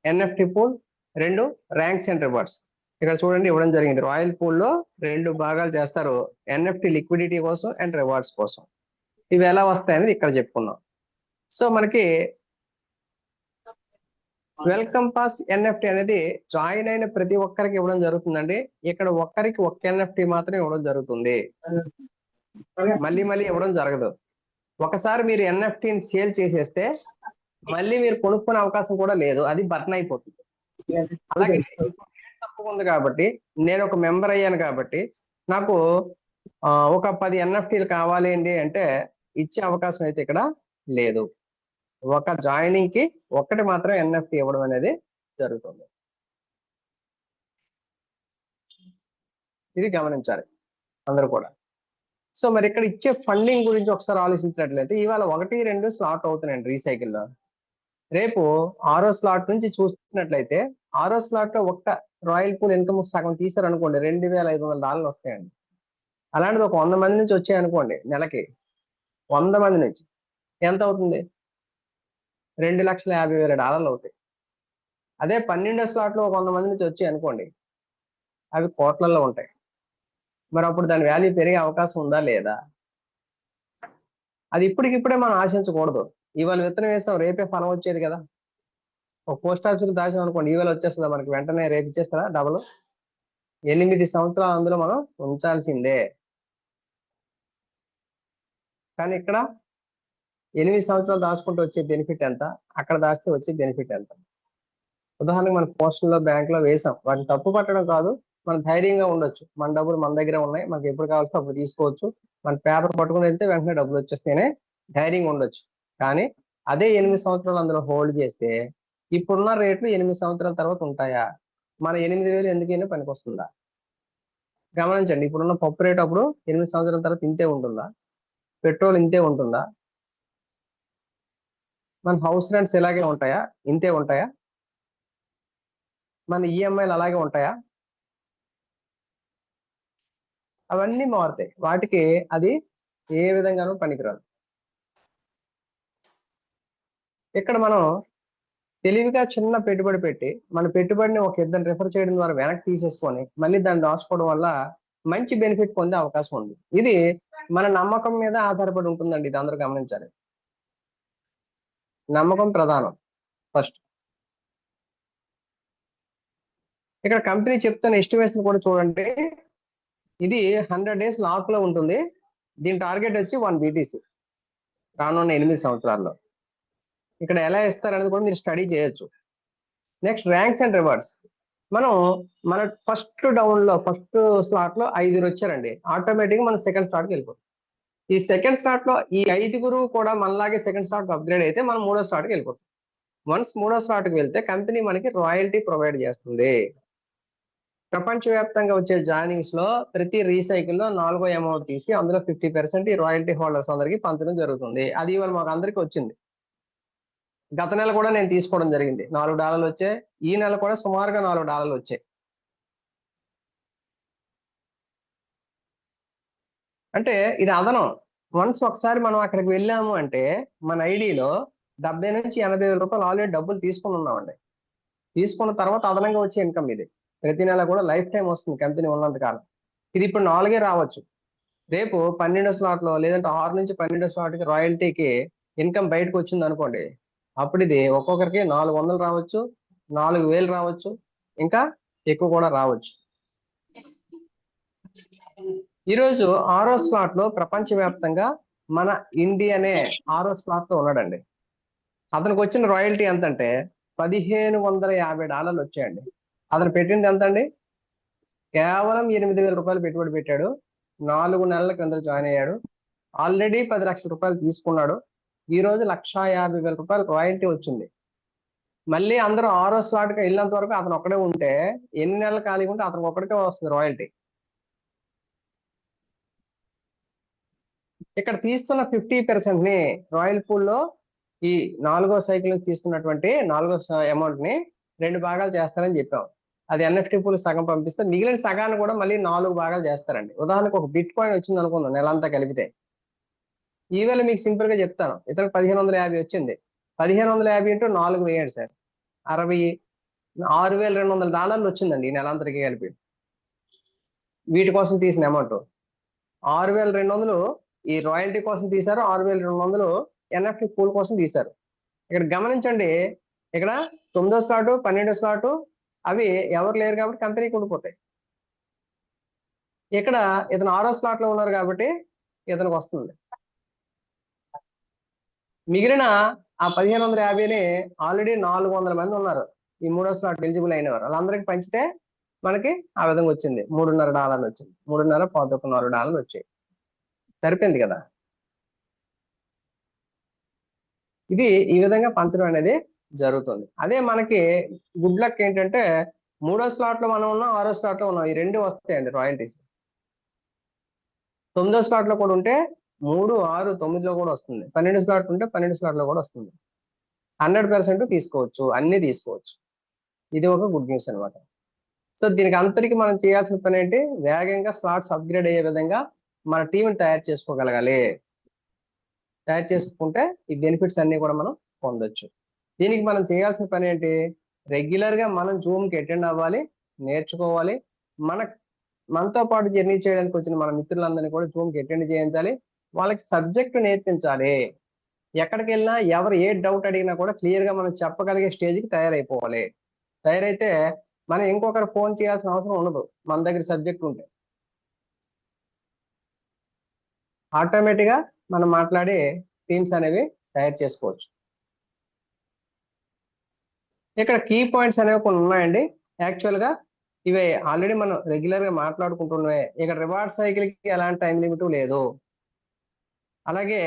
NFT pool, 2 ranks and rewards. ఇక్కడ చూడండి ఇవ్వడం జరిగింది. రాయల్ పూల్ లో 2 భాగాలు చేస్తారు, ఎన్ఎఫ్టి లిక్విడిటీ కోసం అండ్ రివార్డ్స్ కోసం. ఇవి ఎలా వస్తాయనేది ఇక్కడ చెప్పుకున్నాం. సో మనకి వెల్కమ్ పాస్ ఎన్ఎఫ్టి అనేది జాయిన్ అయిన ప్రతి ఒక్కరికి ఇవ్వడం జరుగుతుందండి. ఇక్కడ ఒక్కరికి ఒక్క ఎన్ఎఫ్టి మాత్రమే ఇవ్వడం జరుగుతుంది, మళ్ళీ మళ్ళీ ఇవ్వడం జరగదు. ఒకసారి మీరు ఎన్ఎఫ్టిని సేల్ చేసేస్తే మళ్ళీ మీరు కొనుక్కునే అవకాశం కూడా లేదు, అది బర్న్ అయిపోతుంది. అలాగే తక్కువ ఉంది కాబట్టి, నేను ఒక మెంబర్ అయ్యాను కాబట్టి నాకు ఒక 10 ఎన్ఎఫ్టీలు కావాలి అండి అంటే ఇచ్చే అవకాశం అయితే ఇక్కడ లేదు. ఒక జాయినింగ్ కి ఒక్కటి మాత్రం ఎన్ఎఫ్టీ ఇవ్వడం అనేది జరుగుతుంది. ఇది గమనించాలి అందరూ కూడా. సో మరి ఇక్కడ ఇచ్చే ఫండింగ్ గురించి ఒకసారి ఆలోచించినట్లయితే, ఇవాళ 1, 2 స్లాట్ అవుతున్నాయండి రీసైకిల్లో. రేపు 6వ స్లాట్ నుంచి చూస్తున్నట్లయితే, 6వ స్లాట్ లో ఒక్క రాయల్ పూల్ ఇన్కమ్ సగం తీసారు అనుకోండి, $2,500 వస్తాయండి. అలాంటిది ఒక 100 మంది నుంచి వచ్చాయి అనుకోండి, నెలకి 100 మంది నుంచి ఎంత అవుతుంది, $2,50,000 అవుతాయి. అదే 12వ స్లాట్ లో ఒక 100 మంది నుంచి వచ్చాయి అనుకోండి, అవి కోట్లలో ఉంటాయి. మరి అప్పుడు దాని వాల్యూ పెరిగే అవకాశం ఉందా లేదా? అది ఇప్పటికిప్పుడే మనం ఆశించకూడదు. ఇవాళ విత్తనం వేసాం, రేపే ఫలం వచ్చేది కదా. ఒక పోస్ట్ ఆఫీస్కి దాచాం అనుకోండి, ఈవేళ వచ్చేస్తుందా మనకి, వెంటనే రేపు ఇచ్చేస్తారా డబల్? 8 సంవత్సరాలు అందులో మనం ఉంచాల్సిందే. కానీ ఇక్కడ 8 సంవత్సరాలు దాచుకుంటూ వచ్చే బెనిఫిట్ ఎంత, అక్కడ దాస్తే వచ్చే బెనిఫిట్ ఎంత? ఉదాహరణకు మనం పోస్టల్లో బ్యాంకులో వేసాం, వాటిని తప్పు పట్టడం కాదు, మనం ధైర్యంగా ఉండొచ్చు, మన డబ్బులు మన దగ్గర ఉన్నాయి, మనకి ఎప్పుడు కావాల్సి అప్పుడు తీసుకోవచ్చు, మన పేపర్ పట్టుకుని వెళ్తే వెంటనే డబ్బులు వచ్చేస్తేనే ధైర్యంగా ఉండొచ్చు. కానీ అదే 8 సంవత్సరాలు అందులో హోల్డ్ చేస్తే ఇప్పుడున్న రేట్లు 8 సంవత్సరాల తర్వాత ఉంటాయా? మన 8,000 ఎందుకైనా పనికి వస్తుందా? గమనించండి, ఇప్పుడున్న పప్పు రేట్ అప్పుడు 8 సంవత్సరాల తర్వాత ఇంతే ఉంటుందా? పెట్రోల్ ఇంతే ఉంటుందా? మన హౌస్ రెంట్స్ ఇలాగే ఉంటాయా, ఇంతే ఉంటాయా? మన ఈఎంఐలు అలాగే ఉంటాయా? అవన్నీ మారుతాయి, వాటికి అది ఏ విధంగానూ పనికిరాదు. ఇక్కడ మనం తెలివిగా చిన్న పెట్టుబడి పెట్టి మన పెట్టుబడిని ఒక ఇద్దరు రిఫర్ చేయడం ద్వారా వెనక్కి తీసేసుకొని మళ్ళీ దాన్ని దాచుకోవడం వల్ల మంచి బెనిఫిట్ పొందే అవకాశం ఉంది. ఇది మన నమ్మకం మీద ఆధారపడి ఉంటుందండి, ఇది అందరూ గమనించాలి. నమ్మకం ప్రధానం ఫస్ట్. ఇక్కడ కంపెనీ చెప్తున్న ఎస్టిమేషన్ కూడా చూడండి, ఇది 100 డేస్ లాక్ లో ఉంటుంది. దీని టార్గెట్ వచ్చి 1 బీటీసీ రానున్న 8 సంవత్సరాల్లో. ఇక్కడ ఎలా ఇస్తారనేది కూడా మీరు స్టడీ చేయొచ్చు. Next ranks and rewards. మనం మన ఫస్ట్ ఫస్ట్ స్లాట్ లో 5 వచ్చారండి, ఆటోమేటిక్ మనం సెకండ్ స్లాట్కి వెళ్ళిపోతాం. ఈ సెకండ్ స్లాట్ లో ఈ 5 కూడా మనలాగే సెకండ్ స్లాట్ అప్గ్రేడ్ అయితే మనం 3వ స్లాట్కి వెళ్ళిపోతాం. వన్స్ 3వ స్లాట్కి వెళ్తే కంపెనీ మనకి రాయల్టీ ప్రొవైడ్ చేస్తుంది. ప్రపంచవ్యాప్తంగా వచ్చే జాయినింగ్స్ లో ప్రతి రీసైకిల్లో 4వ అమౌంట్ తీసి అందులో 50% ఈ రాయల్టీ హోల్డర్స్ అందరికి పంచడం జరుగుతుంది. అది ఇవాళ మాకు అందరికి వచ్చింది. గత నెల కూడా నేను తీసుకోవడం జరిగింది, $4 వచ్చాయి. ఈ నెల కూడా సుమారుగా $4 వచ్చాయి. అంటే ఇది అదనం. వన్స్ ఒకసారి మనం అక్కడికి వెళ్ళాము అంటే మన ఐడిలో 70 నుంచి 80 వేల రూపాయలు ఆల్రెడీ డబ్బులు తీసుకుని ఉన్నామండి. తీసుకున్న తర్వాత అదనంగా వచ్చే ఇన్కమ్ ఇది ప్రతి నెల కూడా లైఫ్ టైం వస్తుంది కంపెనీ ఉన్నంత కాలం. ఇది ఇప్పుడు 4 రావచ్చు, రేపు 12వ స్లాట్ లో లేదంటే 6 నుంచి 12వ స్లాట్ కి రాయల్టీకి ఇన్కమ్ బయటకు వచ్చింది అనుకోండి, అప్పుడు ఇది ఒక్కొక్కరికి 400 రావచ్చు, 4,000 రావచ్చు, ఇంకా ఎక్కువ కూడా రావచ్చు. ఈరోజు 6వ స్లాట్ లో ప్రపంచవ్యాప్తంగా మన ఇండియానే 6వ స్లాట్ లో ఉన్నాడండి. అతనికి వచ్చిన రాయల్టీ ఎంత అంటే $1,550 వచ్చాయండి. అతను పెట్టింది ఎంత అండి, కేవలం 8,000 రూపాయలు పెట్టుబడి పెట్టాడు. 4 నెలల కింద జాయిన్ అయ్యాడు, ఆల్రెడీ 10 లక్షల రూపాయలు తీసుకున్నాడు. ఈ రోజు 1,50,000 రాయల్టీ వచ్చింది. మళ్ళీ అందరూ 6వ స్లాట్కి వెళ్ళినంత వరకు అతను ఒక్కడే ఉంటే ఎన్ని నెలలు ఖాళీగా ఉంటే అతనికి ఒక్కడికే వస్తుంది రాయల్టీ. ఇక్కడ తీస్తున్న 50% ని రాయల్ పూల్ లో ఈ 4వ సైకిల్ నుంచి తీస్తున్నటువంటి 4వ అమౌంట్ ని 2 భాగాలు చేస్తారని చెప్పాం. అది ఎన్ఎఫ్టీ పూల్ సగం పంపిస్తే మిగిలిన సగాన్ని కూడా మళ్ళీ 4 భాగాలు చేస్తారండి. ఉదాహరణకు ఒక బిట్ కాయిన్ వచ్చింది అనుకుందాం నెలంతా కలిపితే. ఈవేళ మీకు సింపుల్ గా చెప్తాను, ఇతనికి 1550 వచ్చింది. 1550 ఇంటూ 4 వేయండి సార్, 60 $6,200 వచ్చిందండి ఈ నెలంతరికి కలిపి. వీటి కోసం తీసిన అమౌంట్ 6,200 ఈ రాయల్టీ కోసం తీశారు, 6,200 ఎన్ఎఫ్టీ పూల్ కోసం తీశారు. ఇక్కడ గమనించండి, ఇక్కడ 9వ స్లాట్ 12వ స్లాట్ అవి ఎవరు లేరు కాబట్టి కంపెనీకి ఉండిపోతాయి. ఇక్కడ ఇతను 6వ స్లాట్ లో ఉన్నారు కాబట్టి ఇతనికి వస్తుంది. మిగిలిన ఆ 1550ని ఆల్రెడీ 400 మంది ఉన్నారు ఈ 3వ స్లాట్ ఎలిజిబుల్ అయిన వారు, వాళ్ళందరికీ పంచితే మనకి ఆ విధంగా వచ్చింది. $3.5 వచ్చింది. 3.5 $4 వచ్చాయి. సరిపోయింది కదా. ఇది ఈ విధంగా పంచడం అనేది జరుగుతుంది. అదే మనకి గుడ్ లక్ ఏంటంటే 3వ స్లాట్ లో మనం ఉన్నాం, 6వ స్లాట్ లో ఉన్నాం, ఈ 2 వస్తాయండి రాయల్టీస్. 9వ స్లాట్ లో కూడా ఉంటే 3, 6, 9లో కూడా వస్తుంది. 12 స్లాట్ ఉంటే 12 స్లాట్ లో కూడా వస్తుంది. 100% తీసుకోవచ్చు, అన్ని తీసుకోవచ్చు. ఇది ఒక గుడ్ న్యూస్ అనమాట. సో దీనికి అంతటికి మనం చేయాల్సిన పని ఏంటి, వేగంగా స్లాట్స్ అప్గ్రేడ్ అయ్యే విధంగా మన టీంని తయారు చేసుకోగలగాలి. తయారు చేసుకుంటే ఈ బెనిఫిట్స్ అన్ని కూడా మనం పొందొచ్చు. దీనికి మనం చేయాల్సిన పని ఏంటి, రెగ్యులర్ గా మనం జూమ్కి అటెండ్ అవ్వాలి, నేర్చుకోవాలి. మనతో పాటు జర్నీ చేయడానికి వచ్చిన మన మిత్రులందరినీ కూడా జూమ్కి అటెండ్ చేయించాలి. వాళ్ళకి సబ్జెక్ట్ నేర్పించాలి. ఎక్కడికి వెళ్ళినా ఎవరు ఏ డౌట్ అడిగినా కూడా క్లియర్ గా మనం చెప్పగలిగే స్టేజ్కి తయారైపోవాలి. తయారైతే మనం ఇంకొకరు ఫోన్ చేయాల్సిన అవసరం ఉండదు, మన దగ్గర సబ్జెక్ట్ ఉంటే. ఆటోమేటిక్గా మనం మాట్లాడి టీమ్స్ అనేవి తయారు చేసుకోవచ్చు. ఇక్కడ కీ పాయింట్స్ అనేవి కొన్ని ఉన్నాయండి. యాక్చువల్గా ఇవి ఆల్రెడీ మనం రెగ్యులర్ గా మాట్లాడుకుంటున్నవే. ఇక్కడ రివార్డ్ సైకిల్ కి ఎలాంటి టైం లిమిట్ లేదు. అలాగే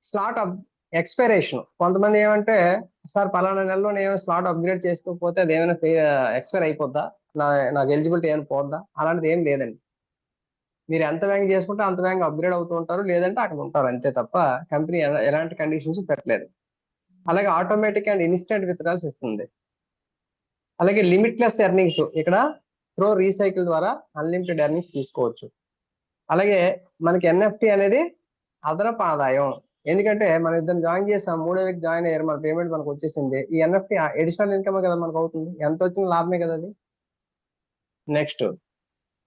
స్లాట్ ఎక్స్పైరేషన్, కొంతమంది ఏమంటే సార్ పలానా నెలలో నేను స్లాట్ అప్గ్రేడ్ చేసుకోకపోతే అది ఏమైనా ఎక్స్పైర్ అయిపోద్దా, నాకు ఎలిజిబిలిటీ ఏమైనా పోద్దా? అలాంటిది ఏం లేదండి. మీరు ఎంత వేగంగా చేసుకుంటే అంత వేగంగా అప్గ్రేడ్ అవుతూ ఉంటారు, లేదంటే అక్కడ ఉంటారు, అంతే తప్ప కంపెనీ ఎలాంటి కండిషన్స్ పెట్టలేదు. అలాగే ఆటోమేటిక్ అండ్ ఇన్స్టెంట్ విత్డ్రాల్స్ ఇస్తుంది. అలాగే లిమిట్లెస్ ఎర్నింగ్స్, ఇక్కడ త్రో రీసైకిల్ ద్వారా అన్లిమిటెడ్ ఎర్నింగ్స్ తీసుకోవచ్చు. అలాగే మనకి ఎన్ఎఫ్టీ అనేది అదనపు ఆదాయం. ఎందుకంటే మనం ఇద్దరు జాయిన్ చేసాం, 3వ వ్యక్తి జాయిన్ అయ్యారు, మన పేమెంట్ మనకు వచ్చేసింది. ఈ ఎన్ఎఫ్టీ అడిషనల్ ఇన్కమ్ కదా మనకు అవుతుంది, ఎంత వచ్చిన లాభమే కదా అది. Next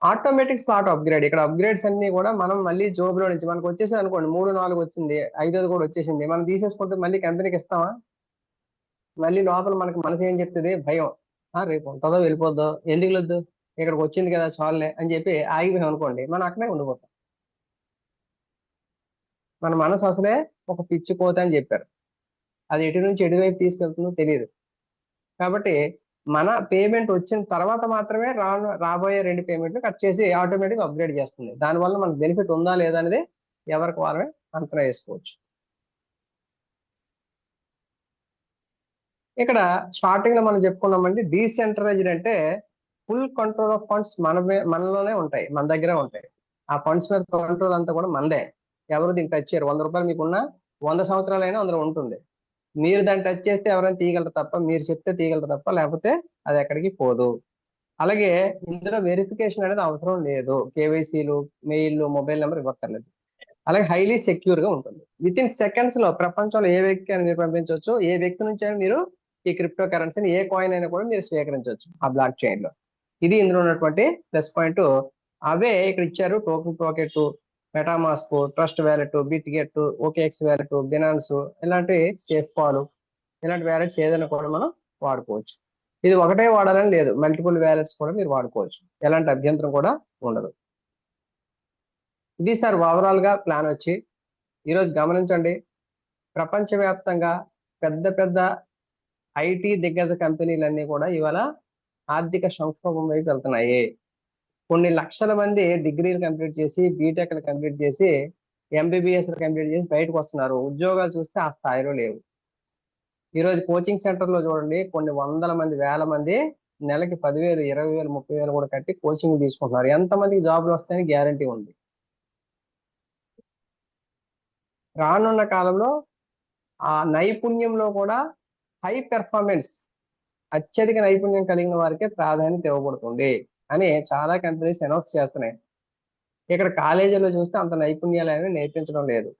automatic slot upgrade. ఇక్కడ అప్గ్రేడ్స్ అన్ని కూడా మనం మళ్ళీ జోబ్ లో నుంచి మనకు వచ్చేసి అనుకోండి 3, 4 వచ్చింది, 5ది కూడా వచ్చేసింది, మనం తీసేసుకుంటే మళ్ళీ కంపెనీకి ఇస్తామా? మళ్ళీ లోపల మనకి మనసు ఏం చెప్తుంది, భయం. రేపు ఉంటుందో వెళ్ళిపోద్దో, ఎందుకు లేదు, ఇక్కడికి వచ్చింది కదా చాలులే అని చెప్పి ఆగిపోయాం అనుకోండి, మనం అక్కడే ఉండిపోతాం. మన మనసు అసలే ఒక పిచ్చి కోత అని చెప్పారు, అది ఎటు నుంచి ఎటువైపు తీసుకెళ్తుందో తెలియదు. కాబట్టి మన పేమెంట్ వచ్చిన తర్వాత మాత్రమే రాబోయే 2 పేమెంట్లు కట్ చేసి ఆటోమేటిక్ అప్గ్రేడ్ చేస్తుంది. దానివల్ల మనకు బెనిఫిట్ ఉందా లేదా అనేది ఎవరికి వాళ్ళే అంచనా వేసుకోవచ్చు. ఇక్కడ స్టార్టింగ్ లో మనం చెప్పుకున్నామండి, డీసెంట్రలైజ్డ్ అంటే ఫుల్ కంట్రోల్ ఆఫ్ ఫండ్స్ మనలోనే ఉంటాయి, మన దగ్గరే ఉంటాయి. ఆ ఫండ్స్ మీద కంట్రోల్ అంతా కూడా మనదే. ఎవరు దీన్ని టచ్ చేయరు. 100 రూపాయలు మీకున్న 100 సంవత్సరాలైనా అందులో ఉంటుంది. మీరు దాన్ని టచ్ చేస్తే ఎవరైనా తీయగలరు తప్ప, మీరు చెప్తే తీయగలరు తప్ప, లేకపోతే అది ఎక్కడికి పోదు. అలాగే ఇందులో వెరిఫికేషన్ అనేది అవసరం లేదు, కేవైసీలు, మెయిల్, మొబైల్ నెంబర్ ఇవ్వక్కర్లేదు. అలాగే హైలీ సెక్యూర్ గా ఉంటుంది. విత్ ఇన్ సెకండ్స్ లో ప్రపంచంలో ఏ వ్యక్తి అని మీరు పంపించవచ్చు, ఏ వ్యక్తి నుంచి అయినా మీరు ఈ క్రిప్టో కరెన్సీని, ఏ కాయిన్ అయినా కూడా మీరు స్వీకరించవచ్చు ఆ బ్లాక్ చైన్ లో. ఇది ఇందులో ఉన్నటువంటి ప్లస్ పాయింట్. అవే ఇక్కడ ఇచ్చారు, Token Pocket, MetaMask, Trust Wallet, Bitget, OKX wallet, Binance, ఇలాంటి సేఫ్ పాలు, ఇలాంటి వ్యాలెట్స్ ఏదైనా కూడా మనం వాడుకోవచ్చు. ఇది ఒకటే వాడాలని లేదు, మల్టిపుల్ వ్యాలెట్స్ కూడా మీరు వాడుకోవచ్చు, ఎలాంటి అభ్యంతరం కూడా ఉండదు. ఇది సార్ ఓవరాల్ గా ప్లాన్ వచ్చి. ఈరోజు గమనించండి, ప్రపంచవ్యాప్తంగా పెద్ద పెద్ద ఐటీ దిగ్గజ కంపెనీలన్నీ కూడా ఇవాళ ఆర్థిక సంక్షోభం వైపు వెళ్తున్నాయి. కొన్ని లక్షల మంది డిగ్రీలు కంప్లీట్ చేసి, బీటెక్లు కంప్లీట్ చేసి ఎంబీబీఎస్ కంప్లీట్ చేసి బయటకు వస్తున్నారు. ఉద్యోగాలు చూస్తే ఆ స్థాయిలో లేవు. ఈ రోజు కోచింగ్ సెంటర్ లో చూడండి, కొన్ని వందల మంది, వేల మంది నెలకి 10,000, 20,000, 30,000 కూడా కట్టి కోచింగ్ తీసుకుంటున్నారు. ఎంతమందికి జాబ్లు వస్తాయని గ్యారంటీ ఉంది. రానున్న కాలంలో ఆ నైపుణ్యంలో కూడా హై పెర్ఫార్మెన్స్, అత్యధిక నైపుణ్యం కలిగిన వారికే ప్రాధాన్యత ఇవ్వబడుతుంది అని చాలా కంపెనీస్ అనౌన్స్ చేస్తున్నాయి. ఇక్కడ కాలేజీలో చూస్తే అంత నైపుణ్యాలు అనేవి నేర్పించడం లేదు.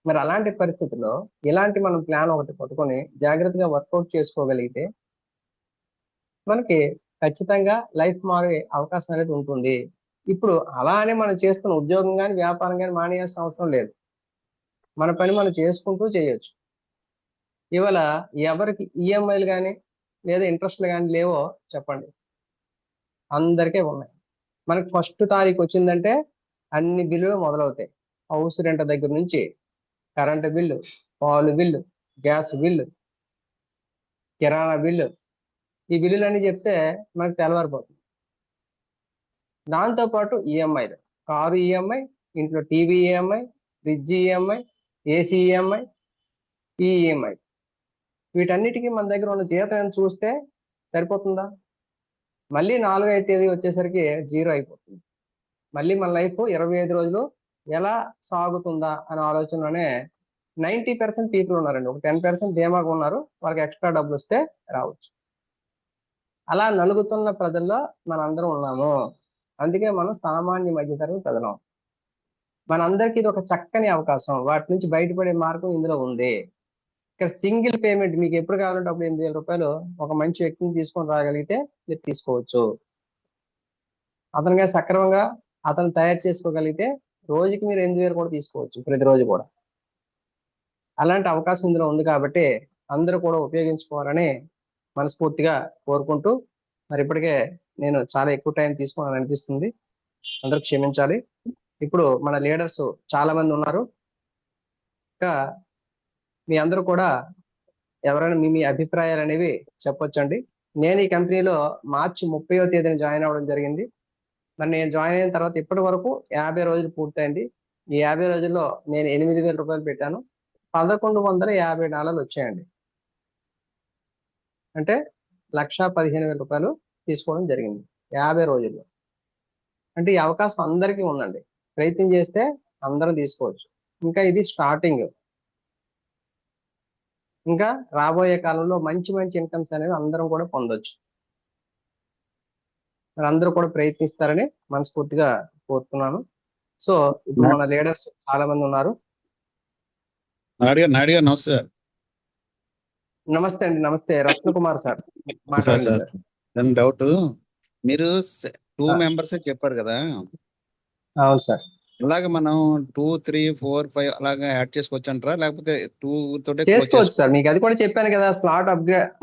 మరి అలాంటి పరిస్థితుల్లో ఇలాంటి మనం ప్లాన్ ఒకటి పట్టుకొని జాగ్రత్తగా వర్కౌట్ చేసుకోగలిగితే మనకి ఖచ్చితంగా లైఫ్ మారే అవకాశం అనేది ఉంటుంది. ఇప్పుడు అలా అని మనం చేస్తున్న ఉద్యోగం కానీ వ్యాపారం కానీ మానేయాల్సిన అవసరం లేదు. మన పని మనం చేసుకుంటూ చేయొచ్చు. ఇవాళ ఎవరికి ఈఎంఐలు కానీ లేదా ఇంట్రెస్ట్లు కానీ లేవో చెప్పండి, అందరికీ ఉన్నాయి. మనకి ఫస్ట్ తారీఖు వచ్చిందంటే అన్ని బిల్లులు మొదలవుతాయి. హౌస్ రెంట్ దగ్గర నుంచి కరెంటు బిల్లు, పాలు బిల్లు, గ్యాస్ బిల్లు, కిరాణా బిల్లు, ఈ బిల్లులన్నీ చెప్తే మనకు తెల్లవారిపోతుంది. దాంతోపాటు ఈఎంఐలు, కారు ఈఎంఐ, ఇంట్లో TV EMI, fridge EMI, AC EMI, ఈ ఈఎంఐ, వీటన్నిటికీ మన దగ్గర ఉన్న జీతం చూస్తే సరిపోతుందా? మళ్ళీ 4వ తేదీ వచ్చేసరికి జీరో అయిపోతుంది. మళ్ళీ మన లైఫ్ 25 రోజులు ఎలా సాగుతుందా అనే ఆలోచనలోనే 90% పీపుల్ ఉన్నారండి. ఒక 10% ధీమాగా ఉన్నారు, వాళ్ళకి ఎక్స్ట్రా డబ్బులు వస్తే రావచ్చు. అలా నలుగుతున్న ప్రజల్లో మనందరం ఉన్నాము. అందుకే మనం సామాన్య మధ్యతరగతి ప్రజలం. మనందరికీ ఇది ఒక చక్కని అవకాశం. వాటి నుంచి బయటపడే మార్గం ఇందులో ఉంది. ఇక్కడ సింగిల్ పేమెంట్ మీకు ఎప్పుడు కావాలంటే అప్పుడు 8,000 రూపాయలు ఒక మంచి వ్యక్తిని తీసుకొని రాగలిగితే మీరు తీసుకోవచ్చు. అతనిగా సక్రమంగా అతను తయారు చేసుకోగలిగితే రోజుకి మీరు 8,000 కూడా తీసుకోవచ్చు, ప్రతిరోజు కూడా. అలాంటి అవకాశం ఇందులో ఉంది కాబట్టి అందరూ కూడా ఉపయోగించుకోవాలని మనస్ఫూర్తిగా కోరుకుంటూ, మరి ఇప్పటికే నేను చాలా ఎక్కువ టైం తీసుకున్నాను అనిపిస్తుంది, అందరూ క్షమించాలి. ఇప్పుడు మన లీడర్స్ చాలా మంది ఉన్నారు. ఇంకా మీ అందరూ కూడా ఎవరైనా మీ అభిప్రాయాలు అనేవి చెప్పొచ్చండి. నేను ఈ కంపెనీలో మార్చి 30వ తేదీన జాయిన్ అవ్వడం జరిగింది. మరి నేను జాయిన్ అయిన తర్వాత ఇప్పటి వరకు 50 రోజులు పూర్తయింది. ఈ 50 రోజుల్లో నేను 8,000 రూపాయలు పెట్టాను. 1,150 డాలర్లు వచ్చాయండి. అంటే 1,15,000 రూపాయలు తీసుకోవడం జరిగింది 50 రోజుల్లో. అంటే ఈ అవకాశం అందరికీ ఉందండి. ప్రయత్నం చేస్తే అందరం తీసుకోవచ్చు. ఇంకా ఇది స్టార్టింగ్. ఇంకా రాబోయే కాలంలో మంచి మంచి ఇన్కమ్స్ అనేవి అందరం కూడా పొందొచ్చు. మరి అందరూ కూడా ప్రయత్నిస్తారని మనస్ఫూర్తిగా కోరుతున్నాను. సో ఇప్పుడు మన లీడర్స్ చాలా మంది ఉన్నారు. నాయుడు గారు నమస్తే సార్. నమస్తే అండి. నమస్తే, రత్నకుమార్ సార్ మాట్లాడండి సార్. డౌట్, మీరు 2 మెంబర్స్ చెప్పారు కదా? అవును సార్. అలాగే మనం 2, 3, 4, 5 అలాగా యాడ్ చేసుకోవచ్చు అంటారా, లేకపోతే 2 తోటే చేసుకోవచ్చు సార్. మీకు అది కూడా చెప్పాను కదా,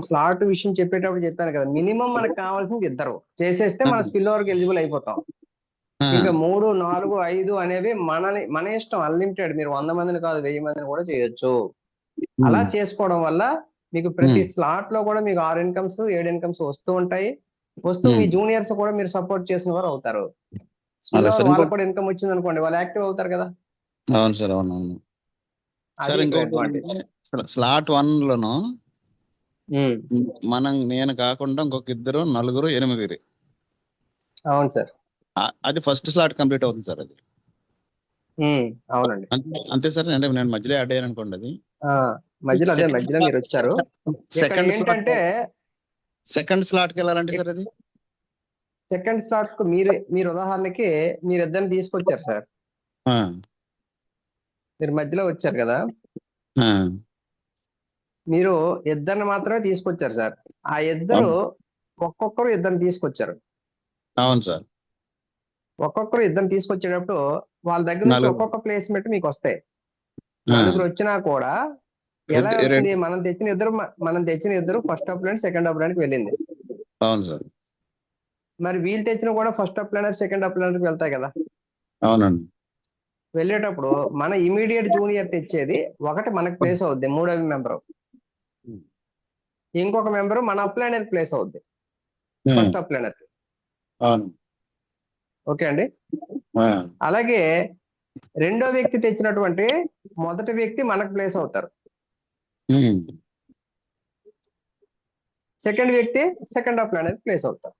స్లాట్ విషయం చెప్పేటప్పుడు చెప్పాను కదా, మినిమం మనకు కావాల్సింది 2 చేసేస్తే మన స్పిల్ ఓవర్కి ఎలిజిబుల్ అయిపోతాం. ఇంకా 3, 4, 5 అనేవి మన ఇష్టం, అన్లిమిటెడ్. మీరు 100 మందిని కాదు 1000 మందిని కూడా చేయొచ్చు. అలా చేసుకోవడం వల్ల మీకు ప్రతి స్లాట్ లో కూడా మీకు 6 ఇన్కమ్స్ 7 ఇన్కమ్స్ వస్తూ ఉంటాయి. మీ జూనియర్స్ కూడా మీరు సపోర్ట్ చేసిన వారు అవుతారు. వాళ్ళకు కూడా ఇన్కమ్ వచ్చింది అనుకోండి, వాళ్ళు యాక్టివ్ అవుతారు కదా. అవును సార్, అవునవును సార్. ఇంకొకటి, స్లాట్ 1 లోను నేను కాకుండా ఇంకొక 2, 4, 8. అవును సార్. అది ఫస్ట్ స్లాట్ కంప్లీట్ అవుతుంది సార్. అది అవునండి, అంతే సార్. అంటే నేను మధ్యలో యాడ్ అయ్యాను అనుకోండి. అది మధ్యలో మీరు వచ్చారు. సెకండ్ స్లాట్ కి వెళ్ళాలంటే సార్, అది సెకండ్ స్లాట్ కు మీరు ఉదాహరణకి మీరు 2 తీసుకొచ్చారు సార్. మీరు మధ్యలో వచ్చారు కదా, మీరు 2 మాత్రమే తీసుకొచ్చారు సార్. ఆ 2 ఒక్కొక్కరు 2 తీసుకొచ్చారు. అవును సార్. ఒక్కొక్కరు 2 తీసుకొచ్చేటప్పుడు వాళ్ళ దగ్గర నుంచి ఒక్కొక్క ప్లేస్మెంట్ మీకు వస్తాయి. 4 వచ్చినా కూడా ఎలా వెళ్తుంది? మనం తెచ్చిన ఇద్దరు ఫస్ట్ అప్లైనర్ సెకండ్ అప్లైనర్కి వెళ్ళింది. అవును సార్. మరి వీళ్ళు తెచ్చిన కూడా ఫస్ట్ అప్లైనర్ సెకండ్ అప్లైనర్కి వెళ్తాయి కదా. అవునండి. వెళ్ళేటప్పుడు మన ఇమీడియట్ జూనియర్ తెచ్చేది ఒకటి మనకు ప్లేస్ అవుద్ది, 3వ మెంబరు. ఇంకొక మెంబరు మన అప్లైనర్ ప్లేస్ అవుద్ది, ఫస్ట్ అప్లైనర్. ఓకే అండి. అలాగే రెండో వ్యక్తి తెచ్చినటువంటి మొదటి వ్యక్తి మనకు ప్లేస్ అవుతారు. సెకండ్ వ్యక్తి సెకండ్ ఆఫ్ ప్లానెట్ ప్లేస్ అవుతారు.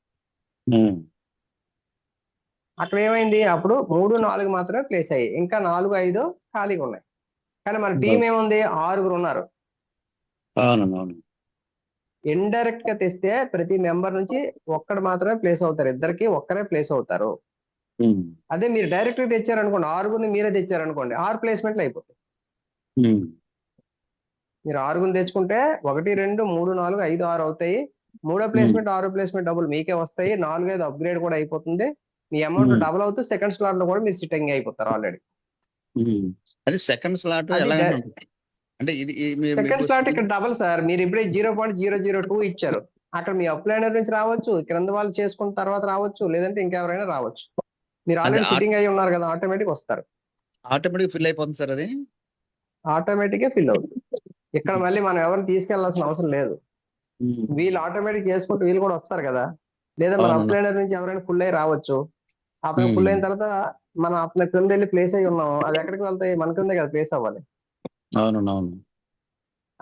అక్కడ ఏమైంది, అప్పుడు 3, 4 మాత్రమే ప్లేస్ అయ్యాయి, ఇంకా 4, 5 ఖాళీగా ఉన్నాయి. కానీ మన టీం ఏముంది, 6 ఉన్నారు. ఇండైరెక్ట్ గా తెస్తే ప్రతి మెంబర్ నుంచి ఒక్కడు మాత్రమే ప్లేస్ అవుతారు, ఇద్దరికి ఒక్కరే ప్లేస్ అవుతారు. అదే మీరు డైరెక్ట్ గా తెచ్చారనుకోండి, 6 మీరే తెచ్చారనుకోండి, 6 ప్లేస్మెంట్లు అయిపోతాయి. మీరు 6 తెచ్చుకుంటే 1, 2, 3, 4, 5, 6 అవుతాయి. మూడో ప్లేస్మెంట్ 6 ప్లేస్మెంట్ డబ్బులు మీకే వస్తాయి. 4, 5 అప్గ్రేడ్ కూడా అయిపోతుంది. మీ అమౌంట్ డబుల్ అవుతూ సెకండ్ స్లాట్ లో కూడా మీరు సిట్టింగ్ అయిపోతారు ఆల్రెడీ. అది సెకండ్ స్లాట్ ఎలా అంటే ఇది సెకండ్ స్లాట్ ఇక్కడ డబల్ సార్. మీరు ఇప్పుడే 0.002 ఇచ్చారు, అక్కడ మీ అప్లైనర్ నుంచి రావచ్చు, క్రింద వాళ్ళు చేసుకున్న తర్వాత రావచ్చు, లేదంటే ఇంకెవరైనా రావచ్చు. మీరు ఆల్రెడీ సిట్టింగ్ అయి ఉన్నారు కదా, ఆటోమేటిక్ వస్తారు. ఆటోమేటిక్ ఫిల్ అయిపోతుంది సార్, అది ఆటోమేటిక్ గా ఫిల్ అవుతుంది. ఇక్కడ మళ్ళీ మనం ఎవరిని తీసుకెళ్లాల్సిన అవసరం లేదు. వీళ్ళు ఆటోమేటిక్ చేసుకుంటూ వీళ్ళు కూడా వస్తారు కదా. లేదా మన అప్లైనర్ నుంచి ఎవరైనా ఫుల్ అయ్యి రావచ్చు. అతను ఫుల్ అయిన తర్వాత మనం అతని క్రింద వెళ్ళి ప్లేస్ అయ్యి ఉన్నాం, అది ఎక్కడికి వెళ్తాయి, మన కిందే కదా ప్లేస్ అవ్వాలి. అవును.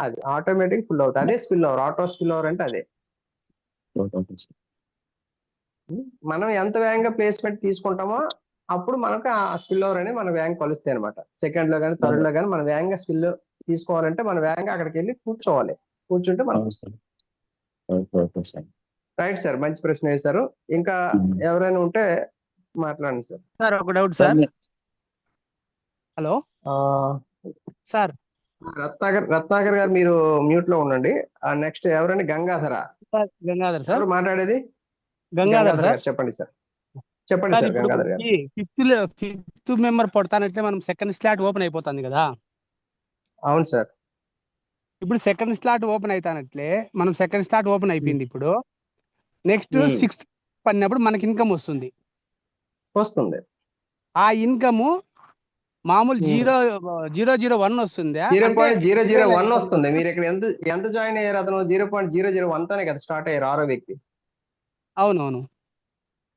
అది ఆటోమేటిక్ ఫుల్ అవుతుంది. అదే spill over, auto spill over అంటే అదే. మనం ఎంత వేగంగా ప్లేస్మెంట్ తీసుకుంటామో అప్పుడు మనకు ఆ స్పిల్ ఓవర్ అని మన వేగంగా కలుస్తాయి అనమాట. సెకండ్ లో కానీ థర్డ్ లో కానీ మన వేగంగా స్పిల్ తీసుకోవాలంటే మన వేగంగా అక్కడికి వెళ్ళి కూర్చోవాలి. కూర్చుంటే మనకు వస్తుంది. రైట్ సార్, మంచి ప్రశ్న వేశారు. ఇంకా ఎవరైనా ఉంటే మాట్లాడండి సార్. సార్ ఒక doubt sir. Hello sir. Ratnakar గారు మీరు మ్యూట్ లో ఉండండి. నెక్స్ట్ ఎవరైనా గంగాధర సార్ మాట్లాడేది. గంగాధర్ సార్ చెప్పండి సార్. చెప్పండి సార్. గంగాధర్ గారు, ఫిఫ్త్ మెంబర్ పడతానంటే మనం సెకండ్ స్లాట్ ఓపెన్ అయిపోతుంది కదా. అవును సార్. ఇప్పుడు సెకండ్ స్లాట్ ఓపెన్ అవుతానట్లే మనం సెకండ్ స్లాట్ ఓపెన్ అయిపోయింది. ఇప్పుడు నెక్స్ట్ 6th పడినప్పుడు మనకి ఇన్కమ్ వస్తుంది. ఆ ఇన్కమ్ మామూలు 0.001 వస్తుంది. 0.001 వస్తుంది. మీరు ఇక్కడ ఎంత జాయిన్ అయ్యారు, అతను 0.001 తోనే కదా స్టార్ట్ అయ్యారు, 6వ వ్యక్తి. అవునవును.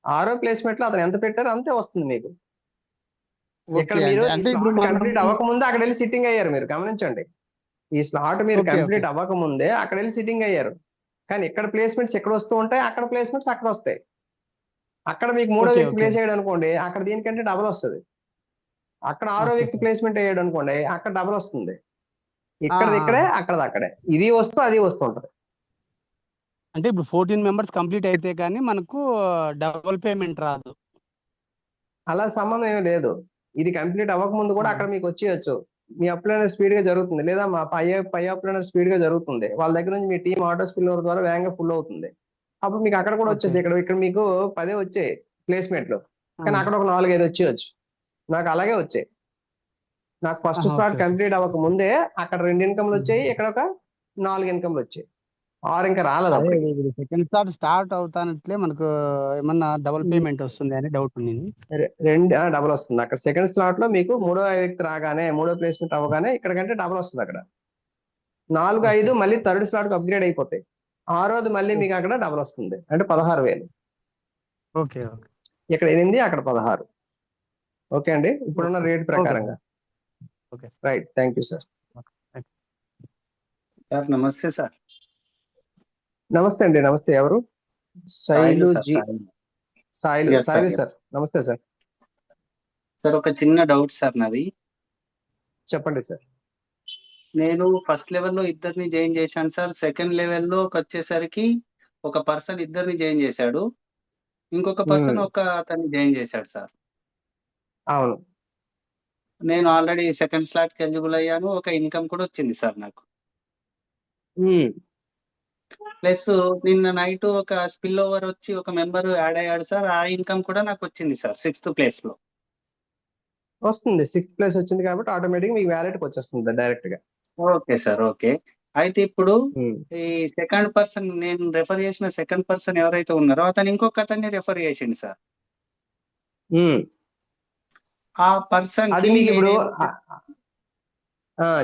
6వ ప్లేస్మెంట్ లో అతను ఎంత పెట్టారో అంతే వస్తుంది మీకు. ఇక్కడ మీరు కంప్లీట్ అవ్వకముందే అక్కడ వెళ్ళి సిట్టింగ్ అయ్యారు. మీరు గమనించండి, ఈ స్లాట్ మీరు కంప్లీట్ అవ్వకముందే అక్కడ వెళ్ళి సిట్టింగ్ అయ్యారు. కానీ ఇక్కడ ప్లేస్మెంట్స్ ఎక్కడ వస్తూ ఉంటాయి, అక్కడ ప్లేస్మెంట్స్ అక్కడ వస్తాయి. అక్కడ మీకు 3వ వ్యక్తి ప్లేస్ అయ్యాడు అనుకోండి, అక్కడ దీనికంటే డబల్ వస్తుంది. అక్కడ 6వ వ్యక్తి ప్లేస్మెంట్ అయ్యాడు అనుకోండి, అక్కడ డబల్ వస్తుంది. ఇక్కడే అక్కడది అక్కడే, ఇది వస్తూ అది వస్తూ ఉంటది. అంటే ఇప్పుడు 14 మెంబర్స్ కంప్లీట్ అయితే కానీ మనకు డబుల్ పేమెంట్ రాదు. అలా సంబంధం ఏమీ లేదు. ఇది కంప్లీట్ అవ్వక ముందు కూడా అక్కడ మీకు వచ్చేయచ్చు. మీ అప్లైనర్ స్పీడ్ గా జరుగుతుంది, లేదా మా పై అప్లైనర్ స్పీడ్ గా జరుగుతుంది. వాళ్ళ దగ్గర నుంచి మీ టీం ఆటో స్పిల్ ఓవర్ ద్వారా వేగంగా ఫుల్ అవుతుంది. అప్పుడు మీకు అక్కడ కూడా వచ్చేది. ఇక్కడ మీకు 10 వచ్చాయి ప్లేస్మెంట్లు, కానీ అక్కడ ఒక 4, 5 వచ్చేయచ్చు. నాకు అలాగే వచ్చాయి. నాకు ఫస్ట్ స్లాట్ కంప్లీట్ అవ్వక ముందే అక్కడ 2 ఇన్కమ్లు వచ్చాయి, ఇక్కడ ఒక 4 ఇన్కమ్లు వచ్చాయి. 6 ఇంకా రాలేదు. సెకండ్ స్లాట్ స్టార్ట్ అవుతానట్లే మనకు ఏమన్నా డబుల్ పేమెంట్ వస్తుంది అని డౌట్ ఉంది. 2 డబుల్ వస్తుంది. అక్కడ సెకండ్ స్లాట్ లో మీకు 3వ వ్యక్తి రాగానే, 3వ ప్లేస్మెంట్ అవ్వగానే ఇక్కడ కంటే డబుల్ వస్తుంది. అక్కడ 4, 5 మళ్ళీ థర్డ్ స్లాట్ కు అప్గ్రేడ్ అయిపోతాయి. 6వది మళ్ళీ మీకు అక్కడ డబుల్ వస్తుంది, అంటే 16,000. ఇక్కడ 8, అక్కడ 16. ఓకే అండి, ఇప్పుడున్న రేట్ ప్రకారంగా. Right, thank you sir. నమస్తే సార్. నమస్తే అండి. నమస్తే. ఎవరు? సాయిలు సార్. నమస్తే సార్. సార్ ఒక చిన్న డౌట్ సార్ నాది. చెప్పండి సార్. నేను ఫస్ట్ లెవెల్లో ఇద్దరిని జాయిన్ చేశాను సార్. సెకండ్ లెవెల్లో వచ్చేసరికి ఒక పర్సన్ ఇద్దరిని జాయిన్ చేశాడు, ఇంకొక పర్సన్ అతన్ని జాయిన్ చేశాడు సార్. అవును. నేను ఆల్రెడీ సెకండ్ స్లాట్ కి ఎలిజిబుల్ అయ్యాను. ఒక ఇన్కమ్ కూడా వచ్చింది సార్ నాకు. ప్లస్ నిన్న నైట్ ఒక స్పిల్ ఓవర్ వచ్చి ఒక మెంబర్ యాడ్ అయ్యాడు సార్. ఆ ఇన్కమ్ కూడా నాకు వచ్చింది సార్ 6th ప్లేస్ లో. వస్తుంది. 6th ప్లేస్ వచ్చింది కాబట్టి ఆటోమేటిక్ మీకు వ్యాలెట్ కి వచ్చేస్తుంది డైరెక్ట్ గా. Okay sir. ఓకే. అయితే ఇప్పుడు ఈ సెకండ్ పర్సన్, నేను రెఫర్ చేసిన సెకండ్ పర్సన్ ఎవరైతే ఉన్నారో అతను ఇంకొక అతన్ని రెఫర్ చేసిండు సార్. ఆ పర్సన్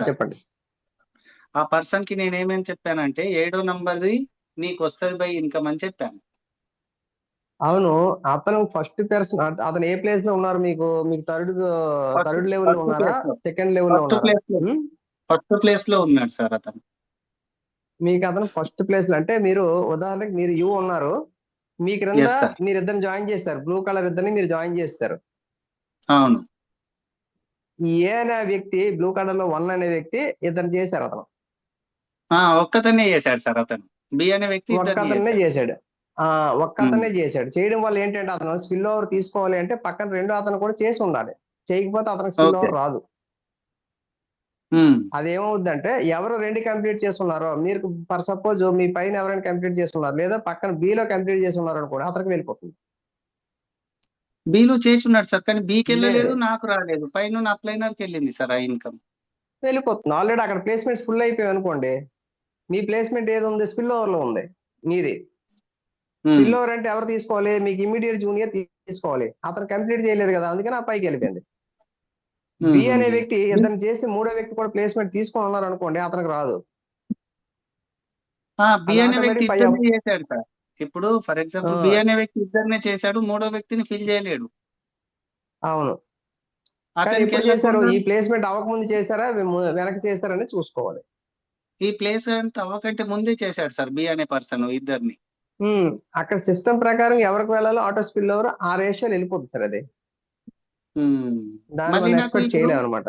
చెప్పండి. ఆ పర్సన్ కి నేనేమని చెప్పానంటే 7వ నంబర్ది నీకు వస్తుంది బై ఇన్కమ్ అని చెప్పాను. అవును. అతను ఫస్ట్ పర్సన్, అతను ఏ ప్లేస్ లో ఉన్నారు? మీకు మీకు థర్డ్ లెవెల్ లో ఫస్ట్ ఉన్నారా, ప్లేస్ లో సెకండ్ లెవెల్ లో ఫస్ట్ ఉన్నారా? ప్లేస్ లో ఉమ్? ఫస్ట్ ప్లేస్ లో ఉన్నాడు సార్ అతను. మీకు అతను ఫస్ట్ ప్లేస్ లో అంటే, మీరు ఉదాహరణకి మీరు యూ ఉన్నారు, మీ క్రింద ఎస్ సార్. మీరు ఇద్దరు జాయిన్ చేస్తారు, బ్లూ కలర్ ఇద్దరిని మీరు జాయిన్ చేస్తారు. అవును. ఈ ఏ అనే వ్యక్తి, బ్లూ కలర్ లో 1 అనే వ్యక్తి ఇద్దరు చేశారు అతను. ఒక్కతనే చేశాడు సార్ అతను. బి అనే వ్యక్తి ఒక్క ఇద్దరిని అతన్నే చేశాడు. చేశాడు. ఒక్క ఉమ్. అతనే చేశాడు. చేయడం వల్ల ఏంటంటే, అతను స్పిల్ ఓవర్ తీసుకోవాలి అంటే పక్కన రెండో అతను కూడా చేసి ఉండాలి. చేయకపోతే అతనికి స్పిల్ ఓకే. ఓవర్ రాదు. ఉమ్. అదేమవుద్దంటే, ఎవరు 2 కంప్లీట్ చేసుకున్నారో, మీరు ఫర్ సపోజ్ మీ పైన ఎవరైనా కంప్లీట్ చేసుకున్నారు, లేదా పక్కన బిలో కంప్లీట్ చేసి ఉన్నారు అనుకోండి, అతనికి వెళ్ళిపోతుంది. బిలో చేసి ఉన్నాడు సార్, కానీ బికి లేదు, వెళ్ళలేదు, నాకు రాలేదు. పైన నా అప్లైనర్కి వెళ్ళింది సార్ ఆ ఇన్కమ్. వెళ్ళిపోతుంది. ఆల్రెడీ అక్కడ ప్లేస్మెంట్స్ ఫుల్ అయిపోయాయి అనుకోండి, మీ ప్లేస్మెంట్ ఏది ఉంది, స్పిల్ ఓవర్ లో ఉంది మీది. స్పిల్ ఓవర్ అంటే ఎవరు తీసుకోవాలి? మీకు ఇమీడియట్ జూనియర్ తీసుకోవాలి. అతను కంప్లీట్ చేయలేదు కదా, అందుకని ఆ పైకి వెళ్ళిపోయింది. బి అనే వ్యక్తి ఇతను చేసి మూడో వ్యక్తి కూడా ప్లేస్మెంట్ తీసుకొని ఉన్నారు అనుకోండి, అతనికి రాదు. బి అది అనే వ్యక్తి ఆటోమేటిక్ పై ఇద్దరిని చేశాడు సార్. ఇప్పుడు ఫర్ ఎగ్జాంపుల్ బి అనే వ్యక్తి ఇద్దరినే చేశాడు, మూడో వ్యక్తిని ఫిల్ చేయలేడు. అవును. కానీ అతనికి ఎప్పుడు చేశారు? వెళ్ళకుండా ఈ ప్లేస్మెంట్ అవ్వకముందు చేశారా, వెనక్కి చేశారని చూసుకోవాలి. ఈ ప్లేస్మెంట్ అవ్వకంటే ముందే చేశాడు సార్ బి అనే పర్సన్ ఇద్దరిని. అక్కడ సిస్టమ్ ప్రకారం ఎవరికి వెళ్ళాలో ఆటో స్పిల్ ఓవర్ ఆ రేషియోలో వెళ్ళిపోతుంది సార్. అది దాన్ని మళ్ళీ మనం నాకు ఎక్స్పెక్ట్ చేయలేము అనమాట.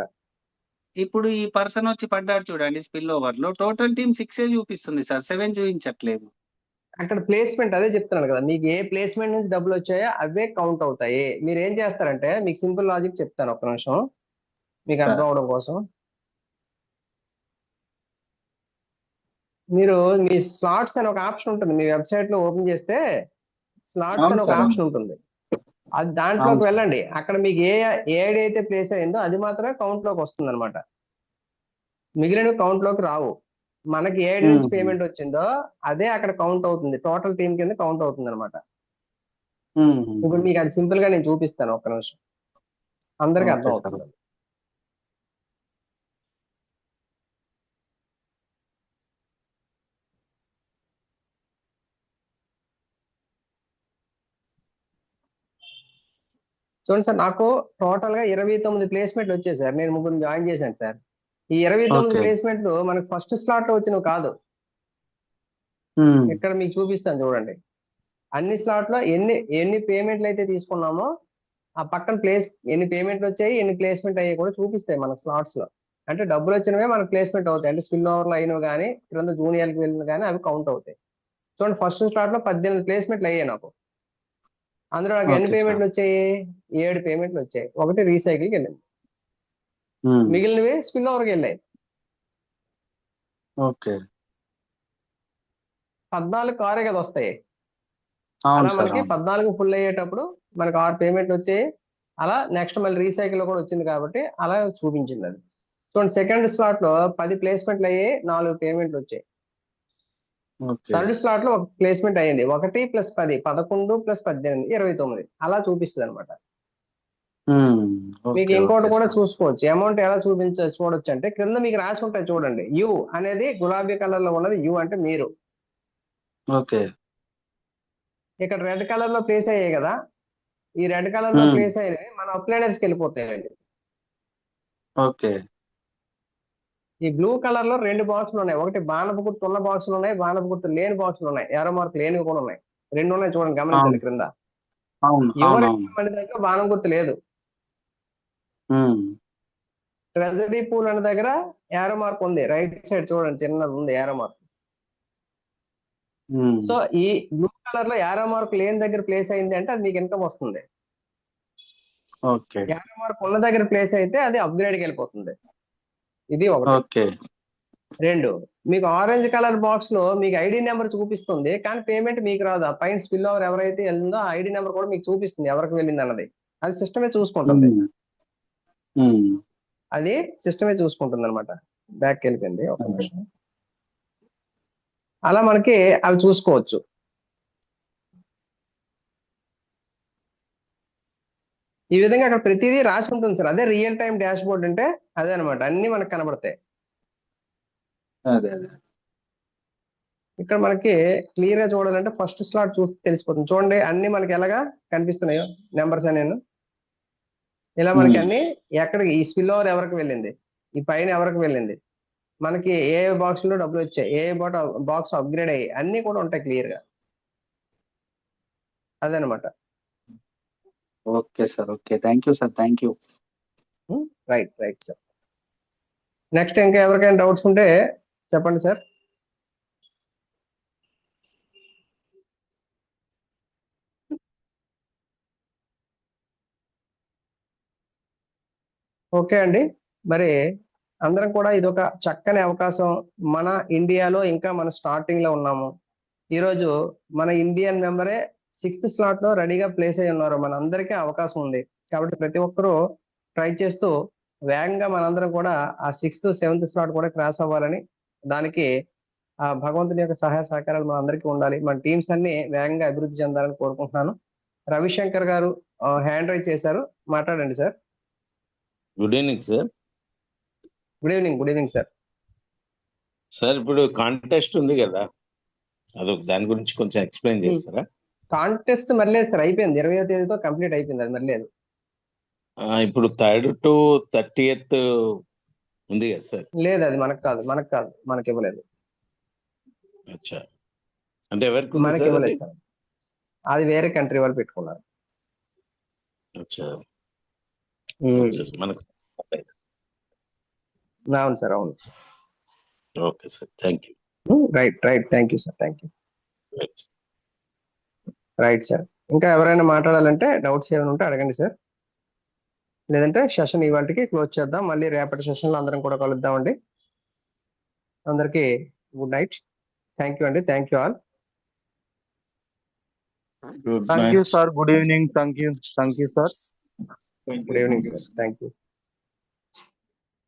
ఇప్పుడు ఈ పర్సన్ వచ్చి పడ్డాడు చూడండి స్పిల్ ఓవర్ లో, టోటల్ టీమ్ 6 చూపిస్తుంది సార్, 7 చూపించట్లేదు. అక్కడ ప్లేస్మెంట్ అదే చెప్తున్నాను కదా, మీకు ఏ ప్లేస్మెంట్ నుంచి డబ్బులు వచ్చాయో అవే కౌంట్ అవుతాయి. మీరు ఏం చేస్తారంటే, మీకు సింపుల్ లాజిక్ చెప్తాను, ఒక్క నిమిషం మీకు అర్థం సార్. అవడం కోసం. మీరు మీ స్లాట్స్ అని ఒక ఆప్షన్ ఉంటుంది, మీ వెబ్సైట్ లో ఓపెన్ చేస్తే స్లాట్స్ అవును అని ఒక సార్. ఆప్షన్ ఉంటుంది. అది దాంట్లోకి అవును సార్. వెళ్ళండి. అక్కడ మీకు ఏ ఐడి అయితే ప్లేస్ అయిందో అది మాత్రమే కౌంట్ లోకి వస్తుంది అనమాట. మిగిలిన కౌంట్ లోకి రావు. మనకి ఏ ఐడి నుంచి పేమెంట్ వచ్చిందో అదే అక్కడ కౌంట్ అవుతుంది, టోటల్ టీం కింద కౌంట్ అవుతుంది అనమాట. ఇప్పుడు మీకు అది సింపుల్ గా నేను చూపిస్తాను, ఒక్క నిమిషం, అందరికి అర్థం ఓకే సార్. అవుతుంది. చూడండి సార్, నాకు టోటల్ గా 29 ప్లేస్మెంట్లు వచ్చాయి సార్. నేను ముగ్గురు జాయిన్ చేశాను సార్. ఈ 29 ఓకే. ప్లేస్మెంట్లు మనకు ఫస్ట్ స్లాట్ లో వచ్చినవి కాదు. ఇక్కడ మీకు చూపిస్తాను చూడండి. అన్ని స్లాట్ లో ఎన్ని ఎన్ని పేమెంట్లు అయితే తీసుకున్నామో ఆ పక్కన ఎన్ని పేమెంట్లు వచ్చాయి, ఎన్ని ప్లేస్మెంట్ అయ్యాయి కూడా చూపిస్తాయి మన స్లాట్స్ లో. అంటే డబ్బులు వచ్చినవే మనకు ప్లేస్మెంట్ అవుతాయి. అంటే స్పిల్ ఓవర్లు అయినవి కానీ, క్రింద జూనియర్కి వెళ్ళిన కానీ అవి కౌంట్ అవుతాయి. చూడండి, ఫస్ట్ స్లాట్ లో 18 ప్లేస్మెంట్లు అయ్యాయి నాకు. అందులో నాకు ఎన్ని ఓకే పేమెంట్లు సార్. వచ్చాయి? 7 పేమెంట్లు వచ్చాయి. ఒకటి రీసైకిల్కి వెళ్ళింది, మిగిలినవి స్పిల్ ఓవర్కి వెళ్ళాయి. ఓకే. 14 కారే కదా వస్తాయి. అవును అలా సార్. మనకి 14 ఫుల్ అయ్యేటప్పుడు మనకి 6 పేమెంట్లు వచ్చాయి. అలా నెక్స్ట్ మళ్ళీ రీసైకిల్ కూడా వచ్చింది కాబట్టి అలా చూపించింది అది. చూడండి, సెకండ్ స్లాట్ లో 10 ప్లేస్మెంట్లు అయ్యాయి, 4 పేమెంట్లు వచ్చాయి. ఓకే. థర్డ్ స్లాట్ లో ఒక ప్లేస్మెంట్ అయ్యింది, 1 + 10 11 + 18 29 అలా చూపిస్తుంది అనమాట. మీకు ఓకే. ఇంకోటి ఓకే కూడా సార్. చూసుకోవచ్చు, అమౌంట్ ఎలా చూడొచ్చు అంటే, క్రింద మీకు రాసి ఉంటాయి చూడండి. యు అనేది గులాబీ కలర్ లో ఉన్నది, యు అంటే మీరు. ఓకే. ఇక్కడ రెడ్ కలర్ లో ప్లేస్ అయ్యాయి కదా, ఈ రెడ్ కలర్ లో ప్లేస్ అయినవి మన అప్లైనర్స్కి వెళ్ళిపోతాయండి. ఓకే. ఈ బ్లూ కలర్ లో 2 బాక్సులు ఉన్నాయి. ఒకటి బాణపు గుర్తు ఉన్న బాక్సులు ఉన్నాయి, బాణపు గుర్తు లేని బాక్సులు ఉన్నాయి, ఏరో మార్క్ లేనివి కూడా ఉన్నాయి. 2 ఉన్నాయి చూడండి, గమనించండి అవును. క్రింద. అవును. ఎవరి అవునవును. మన దగ్గర బాణం గుర్తు లేదు. ట్రెజరీ పూల్ అనే దగ్గర ఏరో మార్క్ ఉంది, రైట్ సైడ్ చూడండి, చిన్నది ఉంది ఏరో మార్క్. సో ఈ బ్లూ కలర్ లో ఏరో మార్క్ లేని దగ్గర ప్లేస్ అయింది అంటే అది మీకు ఇన్కమ్ వస్తుంది. ఓకే. ఏరో మార్క్ ఉన్న దగ్గర ప్లేస్ అయితే అది అప్గ్రేడ్కి వెళ్ళిపోతుంది. ఇది ఒకటి. ఓకే. 2, మీకు ఆరెంజ్ కలర్ బాక్స్ లో మీకు ఐడి నెంబర్ చూపిస్తుంది, కానీ పేమెంట్ మీకు రాదు. ఆ పైన స్పిల్ ఓవర్ ఎవరైతే వెళ్ళిందో ఆ ఐడి నెంబర్ కూడా మీకు చూపిస్తుంది, ఎవరికి వెళ్ళింది అన్నది. అది సిస్టమే చూసుకుంటుంది. అది సిస్టమే చూసుకుంటుంది అనమాట. బ్యాక్ వెళ్ళిపోయింది, ఒక నిమిషం. అలా మనకి అవి చూసుకోవచ్చు. ఈ విధంగా అక్కడ ప్రతిదీ రాసి ఉంటుంది సార్. అదే రియల్ టైం డాష్ బోర్డ్ అంటే, అదే అనమాట, అన్ని మనకు కనబడతాయి. అదే. ఇక్కడ మనకి క్లియర్ గా చూడాలంటే ఫస్ట్ స్లాట్ చూస్తే తెలిసిపోతుంది. చూడండి అన్ని మనకి ఎలాగా కనిపిస్తున్నాయో నెంబర్స్ అనేను. ఇలా మనకి అన్ని ఎక్కడికి ఈ స్పిల్ ఓవర్ ఎవరికి వెళ్ళింది, ఈ పైన ఎవరికి వెళ్ళింది, మనకి ఏ బాక్స్ లో డబ్బులు వచ్చాయి, ఏ బాక్స్ అప్గ్రేడ్ అయ్యి అన్ని కూడా ఉంటాయి క్లియర్ గా. అదనమాట. Okay sir, okay, thank you sir, thank you. Right sir. Next ఇంకా ఎవరికైనా డౌట్స్ ఉంటే చెప్పండి సార్. ఓకే అండి, మరి అందరం కూడా ఇది ఒక చక్కని అవకాశం. మన ఇండియాలో ఇంకా మన స్టార్టింగ్ లో ఉన్నాము. ఈరోజు మన ఇండియన్ మెంబరే 6th స్లాట్ లో రెడీగా ప్లేస్ అయి ఉన్నారు. మన అందరికీ అవకాశం ఉంది. కాబట్టి ప్రతి ఒక్కరూ ట్రై చేస్తూ వేగంగా మనందరం కూడా ఆ 6th 7th స్లాట్ కూడా క్రాస్ అవ్వాలని, దానికి ఆ భగవంతుని యొక్క సహాయ సహకారాలు మన అందరికీ ఉండాలి. మన టీమ్స్ అన్ని వేగంగా అభివృద్ధి చెందాలని కోరుకుంటున్నాను. రవిశంకర్ గారు హ్యాండ్ రైజ్ చేశారు, మాట్లాడండి sir. Good evening sir. Good evening sir. Sir ఇప్పుడు కాంటెస్ట్ ఉంది కదా, అదొక దాని గురించి కొంచెం ఎక్స్ప్లెయిన్ చేస్తారా? కాంటెస్ట్ మరి లేదు సార్, అయిపోయింది. 20వ తేదీతో కంప్లీట్ అయిపోయింది. అది మరి లేదు. ఇప్పుడు 3rd to 30th ఉంది కదా సార్? లేదు, అది మనకు కాదు, మనకి ఇవ్వలేదు. అచ్చా, అంటే ఎవరికి ఉంది మనకి సార్ అది? ఇవ్వలేదు సార్, అది వేరే కంట్రీ వాళ్ళు పెట్టుకున్నారు. అచ్చా, మనకు అవును సార్, అవును. Okay sir, thank you. Right, thank you sir, thank you. Right sir. ఇంకా ఎవరైనా మాట్లాడాలంటే డౌట్స్ ఏమైనా ఉంటే అడగండి సార్. లేదంటే సెషన్ ఇవాళకి క్లోజ్ చేద్దాం. మళ్ళీ రేపటి సెషన్ లో అందరం కూడా కలుద్దామండి. అందరికీ గుడ్ నైట్. థ్యాంక్ యూ అండి, thank you all. Good Thank night you, sir. Good evening. Thank you, sir. Good evening sir, thank you.